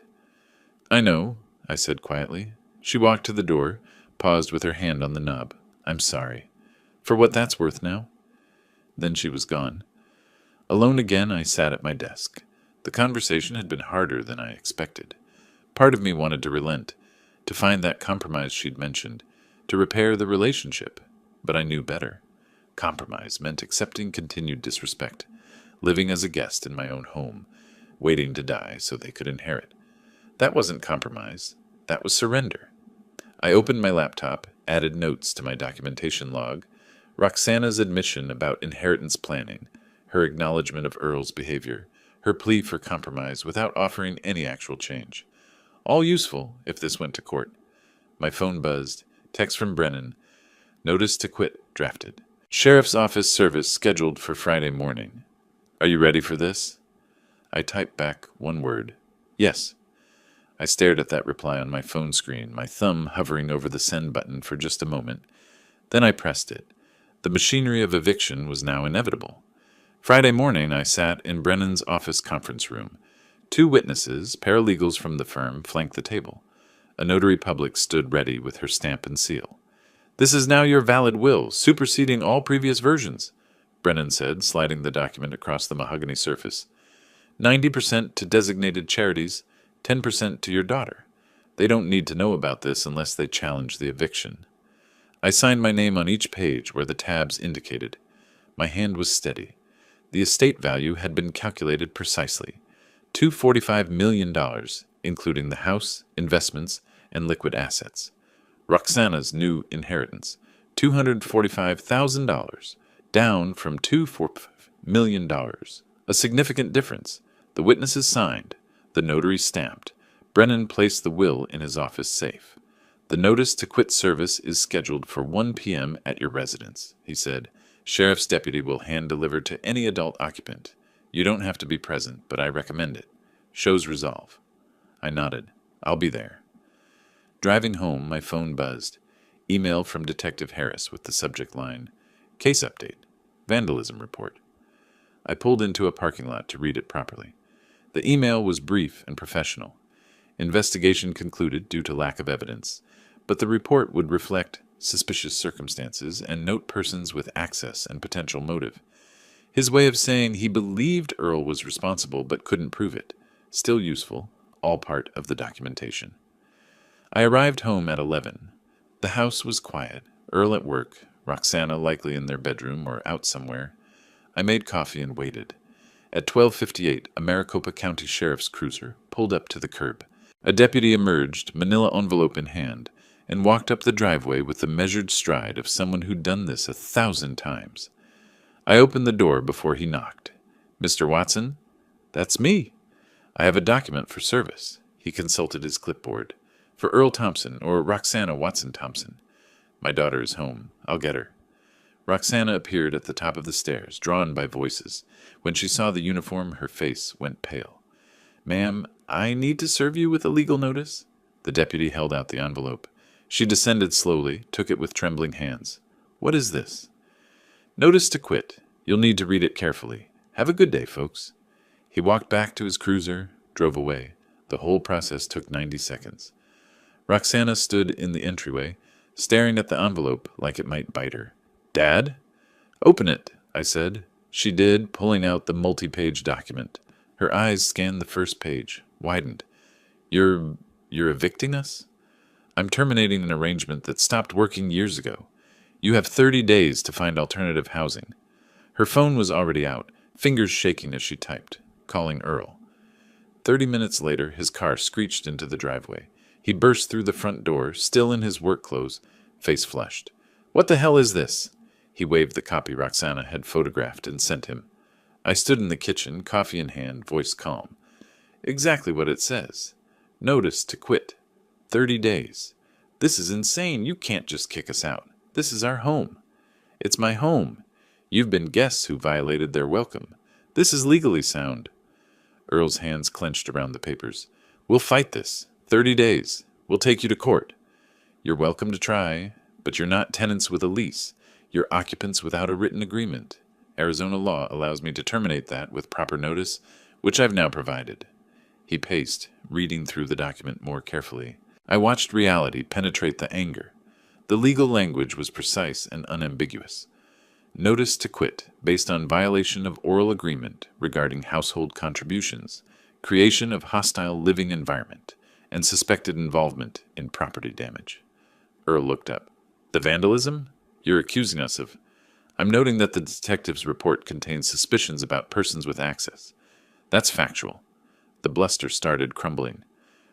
"I know," I said quietly. She walked to the door, paused with her hand on the knob. "I'm sorry. For what that's worth now." Then she was gone. Alone again, I sat at my desk. The conversation had been harder than I expected. Part of me wanted to relent, to find that compromise she'd mentioned, to repair the relationship. But I knew better. Compromise meant accepting continued disrespect, living as a guest in my own home, waiting to die so they could inherit. That wasn't compromise. That was surrender. I opened my laptop, added notes to my documentation log, Roxana's admission about inheritance planning, her acknowledgement of Earl's behavior, her plea for compromise without offering any actual change. All useful if this went to court. My phone buzzed. Text from Brennan. "Notice to quit drafted. Sheriff's office service scheduled for Friday morning. Are you ready for this?" I typed back one word. "Yes." I stared at that reply on my phone screen, my thumb hovering over the send button for just a moment. Then I pressed it. The machinery of eviction was now inevitable. Friday morning, I sat in Brennan's office conference room. 2 witnesses, paralegals from the firm, flanked the table. A notary public stood ready with her stamp and seal. "This is now your valid will, superseding all previous versions," Brennan said, sliding the document across the mahogany surface. 90% to designated charities, 10% to your daughter. They don't need to know about this unless they challenge the eviction. I signed my name on each page where the tabs indicated. My hand was steady. The estate value had been calculated precisely. $245 million, including the house, investments, and liquid assets. Roxana's new inheritance, $245,000, down from $245 million. A significant difference. The witnesses signed. The notary stamped. Brennan placed the will in his office safe. "The notice to quit service is scheduled for 1 p.m. at your residence," he said. "Sheriff's deputy will hand-deliver to any adult occupant. You don't have to be present, but I recommend it. Shows resolve." I nodded. "I'll be there." Driving home, my phone buzzed. Email from Detective Harris with the subject line, "Case update. Vandalism report." I pulled into a parking lot to read it properly. The email was brief and professional. Investigation concluded due to lack of evidence, but the report would reflect suspicious circumstances and note persons with access and potential motive. His way of saying he believed Earl was responsible but couldn't prove it. Still useful, all part of the documentation. I arrived home at 11. The house was quiet, Earl at work, Roxana likely in their bedroom or out somewhere. I made coffee and waited. At 12:58, a Maricopa County Sheriff's cruiser pulled up to the curb. A deputy emerged, manila envelope in hand, and walked up the driveway with the measured stride of someone who'd done this 1,000 times. I opened the door before he knocked. "Mr. Watson?" "That's me. I have a document for service." He consulted his clipboard. "For Earl Thompson, or Roxana Watson Thompson. My daughter is home. I'll get her." Roxana appeared at the top of the stairs, drawn by voices. When she saw the uniform, her face went pale. "Ma'am, I need to serve you with a legal notice." The deputy held out the envelope. She descended slowly, took it with trembling hands. "What is this?" "Notice to quit. You'll need to read it carefully. Have a good day, folks." He walked back to his cruiser, drove away. The whole process took 90 seconds. Roxana stood in the entryway, staring at the envelope like it might bite her. "Dad?" "Open it," I said. She did, pulling out the multi-page document. Her eyes scanned the first page, widened. You're evicting us?" "I'm terminating an arrangement that stopped working years ago. You have 30 days to find alternative housing." Her phone was already out, fingers shaking as she typed, calling Earl. 30 minutes later, his car screeched into the driveway. He burst through the front door, still in his work clothes, face flushed. "What the hell is this?" He waved the copy Roxana had photographed and sent him. I stood in the kitchen, coffee in hand, voice calm. "Exactly what it says. Notice to quit. 30 days. This is insane. You can't just kick us out. This is our home." "It's my home. You've been guests who violated their welcome. This is legally sound." Earl's hands clenched around the papers. "We'll fight this. 30 days. We'll take you to court." "You're welcome to try, but you're not tenants with a lease. You're occupants without a written agreement. Arizona law allows me to terminate that with proper notice, which I've now provided." He paced, reading through the document more carefully. I watched reality penetrate the anger. The legal language was precise and unambiguous. Notice to quit, based on violation of oral agreement regarding household contributions, creation of hostile living environment, and suspected involvement in property damage. Earl looked up. "The vandalism? You're accusing us of—" "I'm noting that the detective's report contains suspicions about persons with access. That's factual." The bluster started crumbling.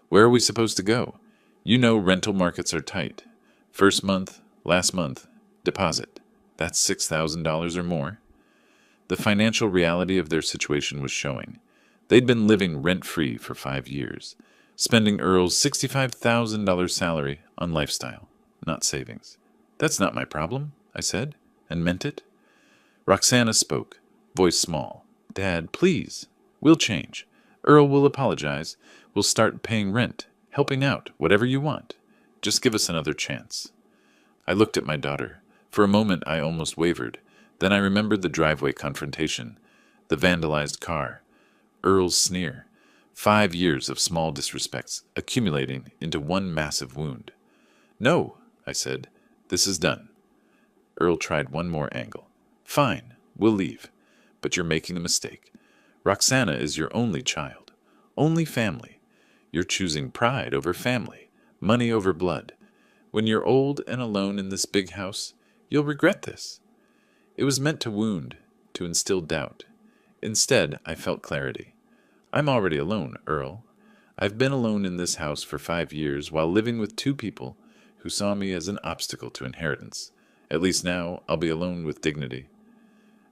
"Where are we supposed to go? You know rental markets are tight. First month, last month, deposit. That's $6,000 or more." The financial reality of their situation was showing. They'd been living rent-free for 5 years, spending Earl's $65,000 salary on lifestyle, not savings. "That's not my problem," I said, and meant it. Roxana spoke, voice small. "Dad, please. We'll change. Earl will apologize. We'll start paying rent, helping out, whatever you want. Just give us another chance." I looked at my daughter. For a moment I almost wavered. Then I remembered the driveway confrontation, the vandalized car, Earl's sneer. 5 years of small disrespects accumulating into one massive wound. "No," I said. "This is done." Earl tried one more angle. "Fine, we'll leave. But you're making a mistake. Roxana is your only child. Only family. You're choosing pride over family, money over blood. When you're old and alone in this big house, you'll regret this." It was meant to wound, to instill doubt. Instead, I felt clarity. I'm already alone, Earl. I've been alone in this house for 5 years while living with 2 people who saw me as an obstacle to inheritance. At least now I'll be alone with dignity.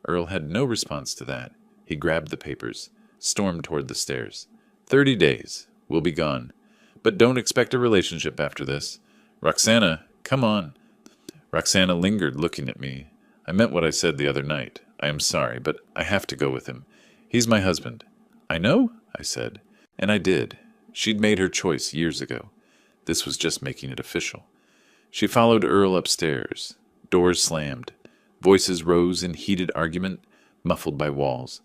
Earl had no response to that. He grabbed the papers, stormed toward the stairs. 30 days. We'll be gone. But don't expect a relationship after this. Roxana, come on. Roxana lingered, looking at me. I meant what I said the other night. I am sorry, but I have to go with him. He's my husband. I know, I said. And I did. She'd made her choice years ago. This was just making it official. She followed Earl upstairs. Doors slammed. Voices rose in heated argument, muffled by walls.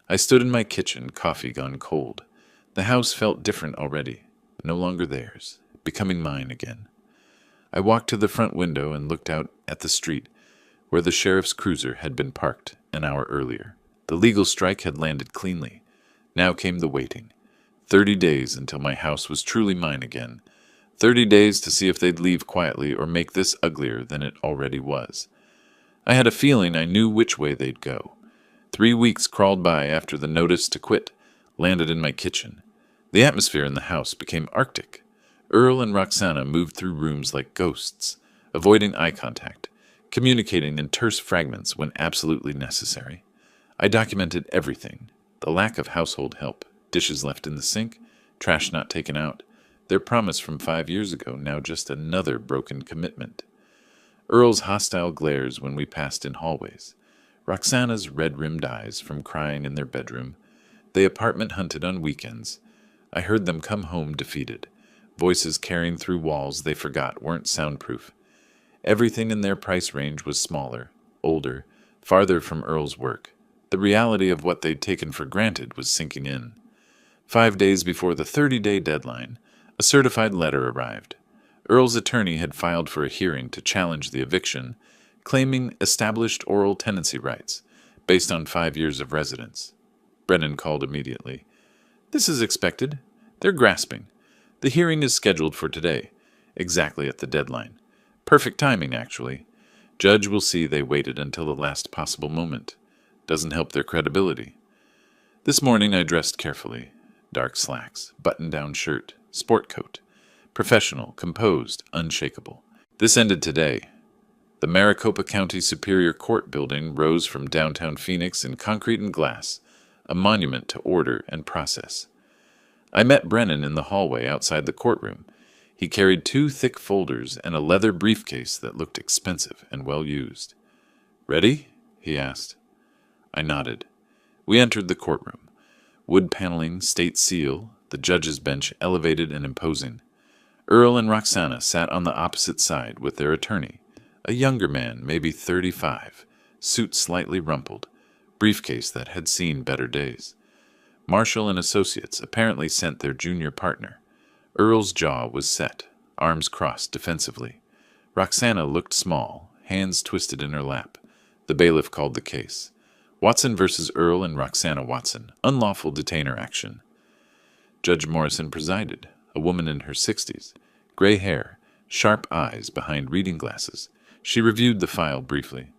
I stood in my kitchen, coffee gone cold. The house felt different already. No longer theirs. Becoming mine again. I walked to the front window and looked out at the street, where the sheriff's cruiser had been parked an hour earlier. The legal strike had landed cleanly. Now came the waiting. 30 days until my house was truly mine again. 30 days to see if they'd leave quietly or make this uglier than it already was. I had a feeling I knew which way they'd go. 3 weeks crawled by after the notice to quit landed in my kitchen. The atmosphere in the house became arctic. Earl and Roxana moved through rooms like ghosts, avoiding eye contact, communicating in terse fragments when absolutely necessary. I documented everything. The lack of household help, dishes left in the sink, trash not taken out, their promise from 5 years ago, now just another broken commitment. Earl's hostile glares when we passed in hallways. Roxana's red-rimmed eyes from crying in their bedroom. They apartment hunted on weekends. I heard them come home defeated, voices carrying through walls they forgot weren't soundproof. Everything in their price range was smaller, older, farther from Earl's work. The reality of what they'd taken for granted was sinking in. 5 days before the 30-day deadline, a certified letter arrived. Earl's attorney had filed for a hearing to challenge the eviction, claiming established oral tenancy rights based on 5 years of residence. Brennan called immediately. "This is expected. They're grasping. The hearing is scheduled for today, exactly at the deadline. Perfect timing, actually. Judge will see they waited until the last possible moment. Doesn't help their credibility." This morning I dressed carefully. Dark slacks, button-down shirt, sport coat. Professional, composed, unshakable. This ended today. The Maricopa County Superior Court building rose from downtown Phoenix in concrete and glass, a monument to order and process. I met Brennan in the hallway outside the courtroom. He carried 2 thick folders and a leather briefcase that looked expensive and well-used. "Ready?" he asked. I nodded. We entered the courtroom. Wood paneling, state seal, the judge's bench elevated and imposing. Earl and Roxana sat on the opposite side with their attorney, a younger man, maybe 35, suit slightly rumpled, briefcase that had seen better days. Marshall and Associates apparently sent their junior partner. Earl's jaw was set, arms crossed defensively. Roxana looked small, hands twisted in her lap. The bailiff called the case. Watson versus Earl and Roxana Watson, unlawful detainer action. Judge Morrison presided, a woman in her 60s, gray hair, sharp eyes behind reading glasses. She reviewed the file briefly.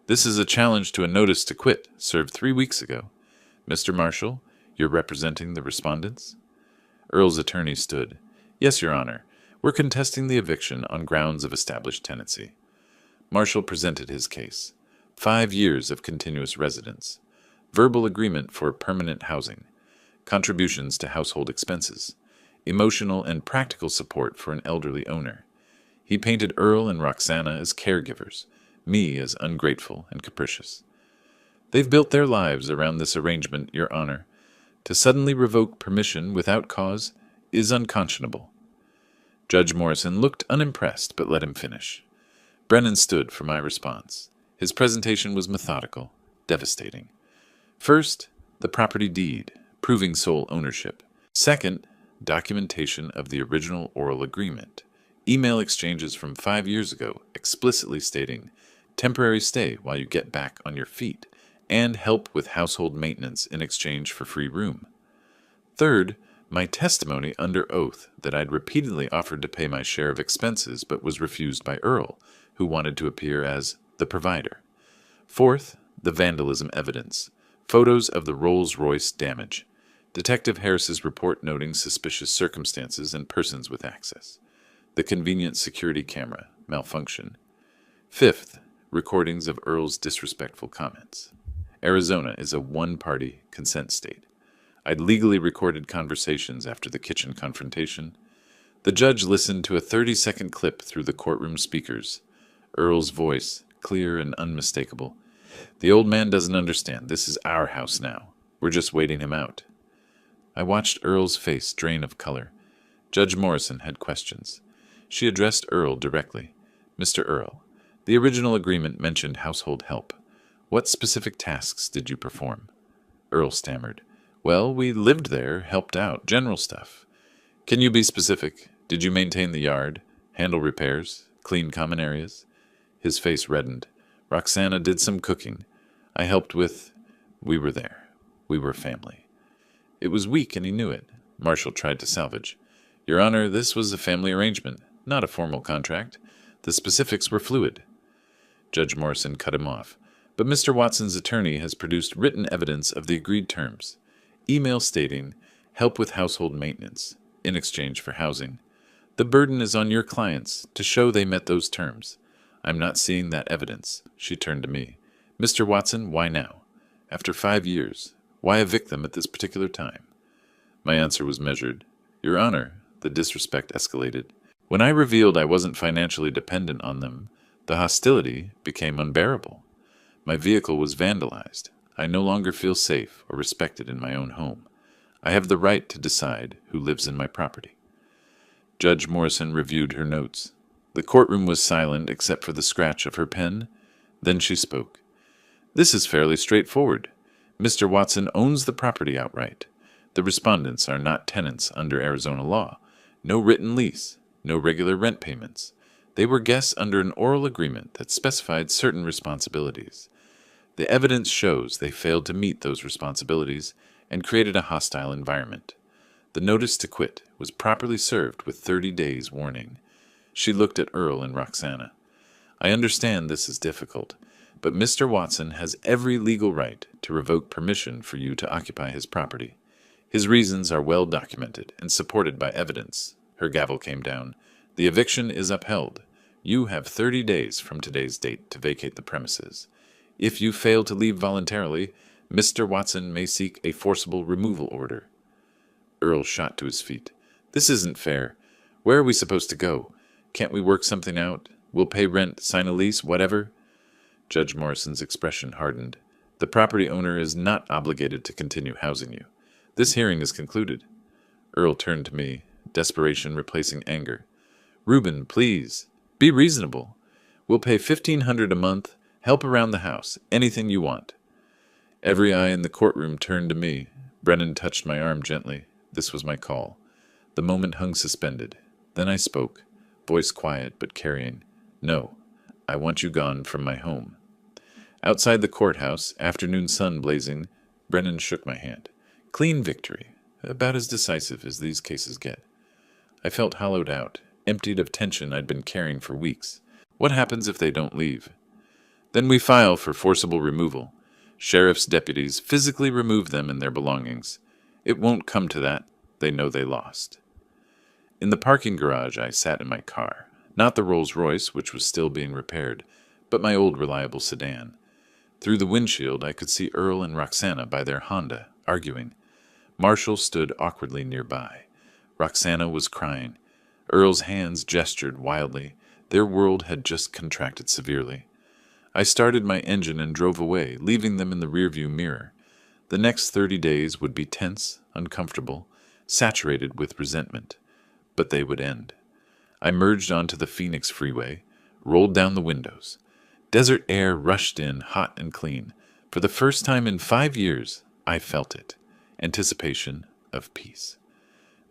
"This is a challenge to a notice to quit, served 3 weeks ago. Mr. Marshall, you're representing the respondents?" Earl's attorney stood. "Yes, Your Honor. We're contesting the eviction on grounds of established tenancy." Marshall presented his case. 5 years of continuous residence. Verbal agreement for permanent housing. Contributions to household expenses. Emotional and practical support for an elderly owner. He painted Earl and Roxana as caregivers, me as ungrateful and capricious. "They've built their lives around this arrangement, Your Honor. To suddenly revoke permission without cause is unconscionable." Judge Morrison looked unimpressed, but let him finish. Brennan stood for my response. His presentation was methodical, devastating. First, the property deed, proving sole ownership. Second, documentation of the original oral agreement. Email exchanges from 5 years ago explicitly stating temporary stay while you get back on your feet and help with household maintenance in exchange for free room. Third, my testimony under oath that I'd repeatedly offered to pay my share of expenses but was refused by Earl, who wanted to appear as the provider. Fourth, the vandalism evidence. Photos of the Rolls-Royce damage. Detective Harris's report noting suspicious circumstances and persons with access. The convenient security camera malfunction. Fifth, recordings of Earl's disrespectful comments. Arizona is a one-party consent state. I'd legally recorded conversations after the kitchen confrontation. The judge listened to a 30-second clip through the courtroom speakers. Earl's voice, clear and unmistakable. The old man doesn't understand. This is our house now. We're just waiting him out. I watched Earl's face drain of color. Judge Morrison had questions. She addressed Earl directly. Mr. Earl, the original agreement mentioned household help. What specific tasks did you perform? Earl stammered. Well, we lived there, helped out, general stuff. Can you be specific? Did you maintain the yard, handle repairs, clean common areas? His face reddened. Roxana did some cooking. I helped with... We were there. We were family. It was weak and he knew it. Marshall tried to salvage. Your Honor, this was a family arrangement, not a formal contract. The specifics were fluid. Judge Morrison cut him off. But Mr. Watson's attorney has produced written evidence of the agreed terms. Email stating, help with household maintenance, in exchange for housing. The burden is on your clients to show they met those terms. I'm not seeing that evidence. She turned to me. Mr. Watson, why now? After 5 years, why a victim at this particular time? My answer was measured. Your Honor, the disrespect escalated. When I revealed I wasn't financially dependent on them, the hostility became unbearable. My vehicle was vandalized. I no longer feel safe or respected in my own home. I have the right to decide who lives in my property. Judge Morrison reviewed her notes. The courtroom was silent except for the scratch of her pen. Then she spoke. This is fairly straightforward. Mr. Watson owns the property outright. The respondents are not tenants under Arizona law. No written lease, no regular rent payments. They were guests under an oral agreement that specified certain responsibilities. The evidence shows they failed to meet those responsibilities and created a hostile environment. The notice to quit was properly served with 30 days warning. She looked at Earl and Roxana. I understand this is difficult, but Mr. Watson has every legal right to revoke permission for you to occupy his property. His reasons are well documented and supported by evidence. Her gavel came down. The eviction is upheld. You have 30 days from today's date to vacate the premises. If you fail to leave voluntarily, Mr. Watson may seek a forcible removal order. Earl shot to his feet. This isn't fair. Where are we supposed to go? Can't we work something out? We'll pay rent, sign a lease, whatever? Judge Morrison's expression hardened. The property owner is not obligated to continue housing you. This hearing is concluded. Earl turned to me, desperation replacing anger. Reuben, please, be reasonable. We'll pay $1,500 a month, help around the house, anything you want. Every eye in the courtroom turned to me. Brennan touched my arm gently. This was my call. The moment hung suspended. Then I spoke, voice quiet but carrying. No, I want you gone from my home. Outside the courthouse, afternoon sun blazing, Brennan shook my hand. Clean victory, about as decisive as these cases get. I felt hollowed out, emptied of tension I'd been carrying for weeks. What happens if they don't leave? Then we file for forcible removal. Sheriff's deputies physically remove them and their belongings. It won't come to that. They know they lost. In the parking garage, I sat in my car. Not the Rolls-Royce, which was still being repaired, but my old reliable sedan. Through the windshield, I could see Earl and Roxana by their Honda, arguing. Marshall stood awkwardly nearby. Roxana was crying. Earl's hands gestured wildly. Their world had just contracted severely. I started my engine and drove away, leaving them in the rearview mirror. The next 30 days would be tense, uncomfortable, saturated with resentment. But they would end. I merged onto the Phoenix freeway. rolled down the windows. Desert air rushed in, hot and clean. For the first time in 5 years, I felt it. Anticipation of peace.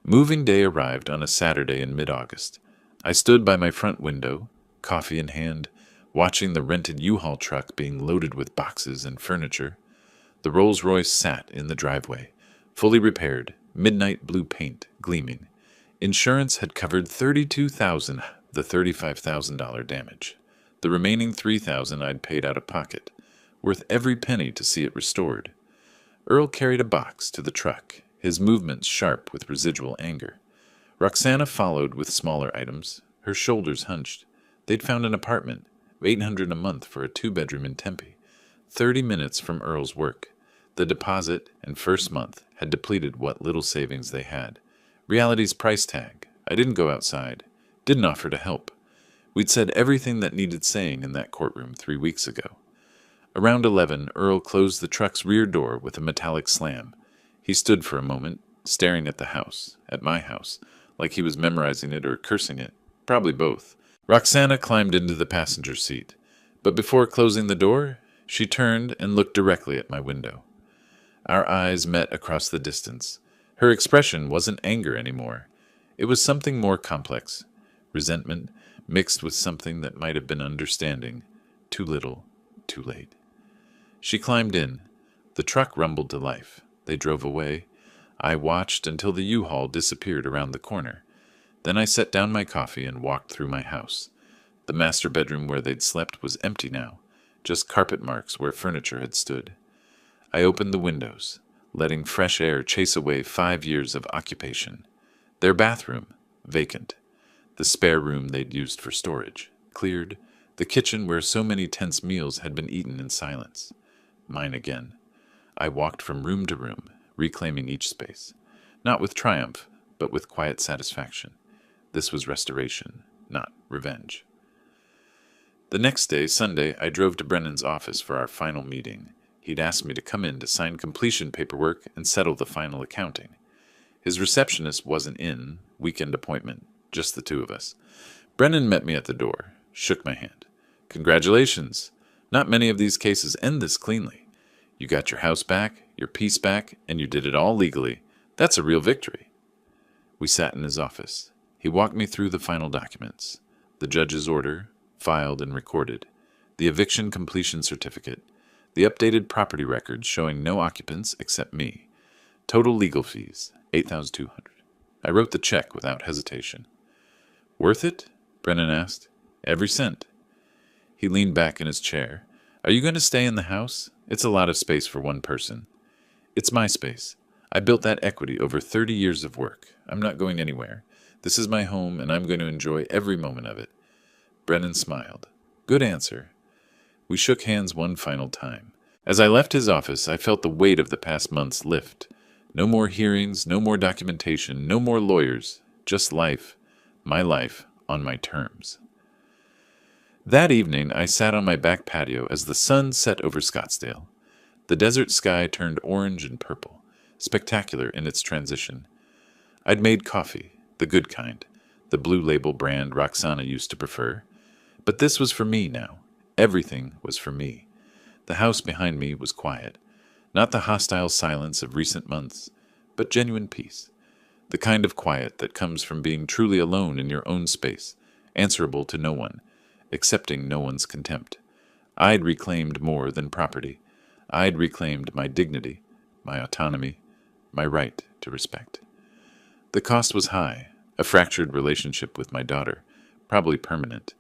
Moving day arrived on a Saturday in mid-August. I stood by my front window, coffee in hand, watching the rented U-Haul truck being loaded with boxes and furniture. The Rolls-Royce sat in the driveway, fully repaired, midnight blue paint gleaming. Insurance had covered $32,000, the $35,000 damage. The remaining $3,000 I'd paid out of pocket, worth every penny to see it restored. Earl carried a box to the truck, his movements sharp with residual anger. Roxana followed with smaller items, her shoulders hunched. They'd found an apartment, $800 a month for a 2-bedroom in Tempe, 30 minutes from Earl's work. The deposit and first month had depleted what little savings they had. Reality's price tag. I didn't go outside, didn't offer to help. We'd said everything that needed saying in that courtroom 3 weeks ago. Around 11, Earl closed the truck's rear door with a metallic slam. He stood for a moment, staring at the house, at my house, like he was memorizing it or cursing it, probably both. Roxana climbed into the passenger seat, but before closing the door, she turned and looked directly at my window. Our eyes met across the distance. Her expression wasn't anger anymore. It was something more complex, resentment mixed with something that might have been understanding. Too little, too late. She climbed in. The truck rumbled to life. They drove away. I watched until the U-Haul disappeared around the corner. Then I set down my coffee and walked through my house. The master bedroom where they'd slept was empty now, just carpet marks where furniture had stood. I opened the windows, letting fresh air chase away 5 years of occupation. Their bathroom, vacant. The spare room they'd used for storage, cleared. The kitchen where so many tense meals had been eaten in silence. Mine again. I walked from room to room, reclaiming each space. Not with triumph, but with quiet satisfaction. This was restoration, not revenge. The next day, Sunday, I drove to Brennan's office for our final meeting. He'd asked me to come in to sign completion paperwork and settle the final accounting. His receptionist wasn't in, weekend appointment, just the two of us. Brennan met me at the door, shook my hand. Congratulations. Not many of these cases end this cleanly. You got your house back, your peace back, and you did it all legally. That's a real victory. We sat in his office. He walked me through the final documents. The judge's order, filed and recorded. The eviction completion certificate. The updated property records showing no occupants except me. Total legal fees, $8,200. I wrote the check without hesitation. Worth it? Brennan asked. Every cent. He leaned back in his chair. Are you going to stay in the house? It's a lot of space for one person. It's my space. I built that equity over 30 years of work. I'm not going anywhere. This is my home, and I'm going to enjoy every moment of it. Brennan smiled. Good answer. We shook hands one final time. As I left his office, I felt the weight of the past months lift. No more hearings, no more documentation, no more lawyers. Just life. My life on my terms. That evening, I sat on my back patio as the sun set over Scottsdale. The desert sky turned orange and purple, spectacular in its transition. I'd made coffee, the good kind, the Blue Label brand Roxana used to prefer. But this was for me now. Everything was for me. The house behind me was quiet. Not the hostile silence of recent months, but genuine peace. The kind of quiet that comes from being truly alone in your own space, answerable to no one, accepting no one's contempt. I'd reclaimed more than property. I'd reclaimed my dignity, my autonomy, my right to respect. The cost was high, a fractured relationship with my daughter, probably permanent,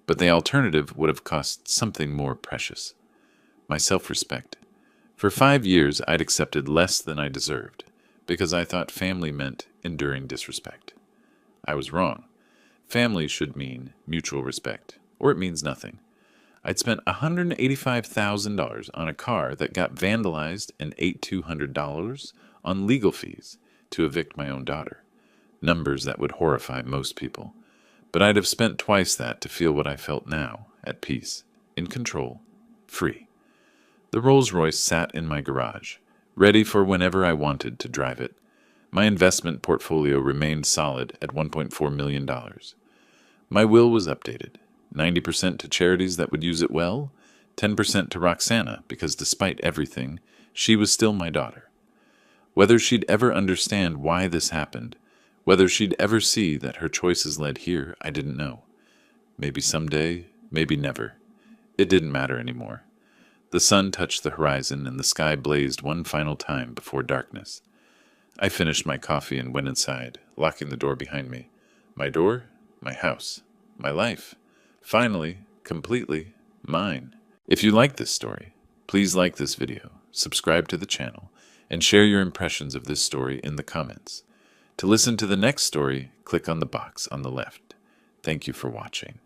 but the alternative would have cost something more precious. My self-respect. For 5 years, I'd accepted less than I deserved, because I thought family meant enduring disrespect. I was wrong. Family should mean mutual respect, or it means nothing. I'd spent $185,000 on a car that got vandalized and ate $200 on legal fees to evict my own daughter. Numbers that would horrify most people. But I'd have spent twice that to feel what I felt now, at peace, in control, free. The Rolls-Royce sat in my garage, ready for whenever I wanted to drive it. My investment portfolio remained solid at $1.4 million. My will was updated. 90% to charities that would use it well, 10% to Roxana, because despite everything, she was still my daughter. Whether she'd ever understand why this happened, whether she'd ever see that her choices led here, I didn't know. Maybe someday, maybe never. It didn't matter anymore. The sun touched the horizon and the sky blazed one final time before darkness. I finished my coffee and went inside, locking the door behind me. My door, my house, my life. Finally, completely, mine. If you like this story, please like this video, subscribe to the channel, and share your impressions of this story in the comments. To listen to the next story, click on the box on the left. Thank you for watching.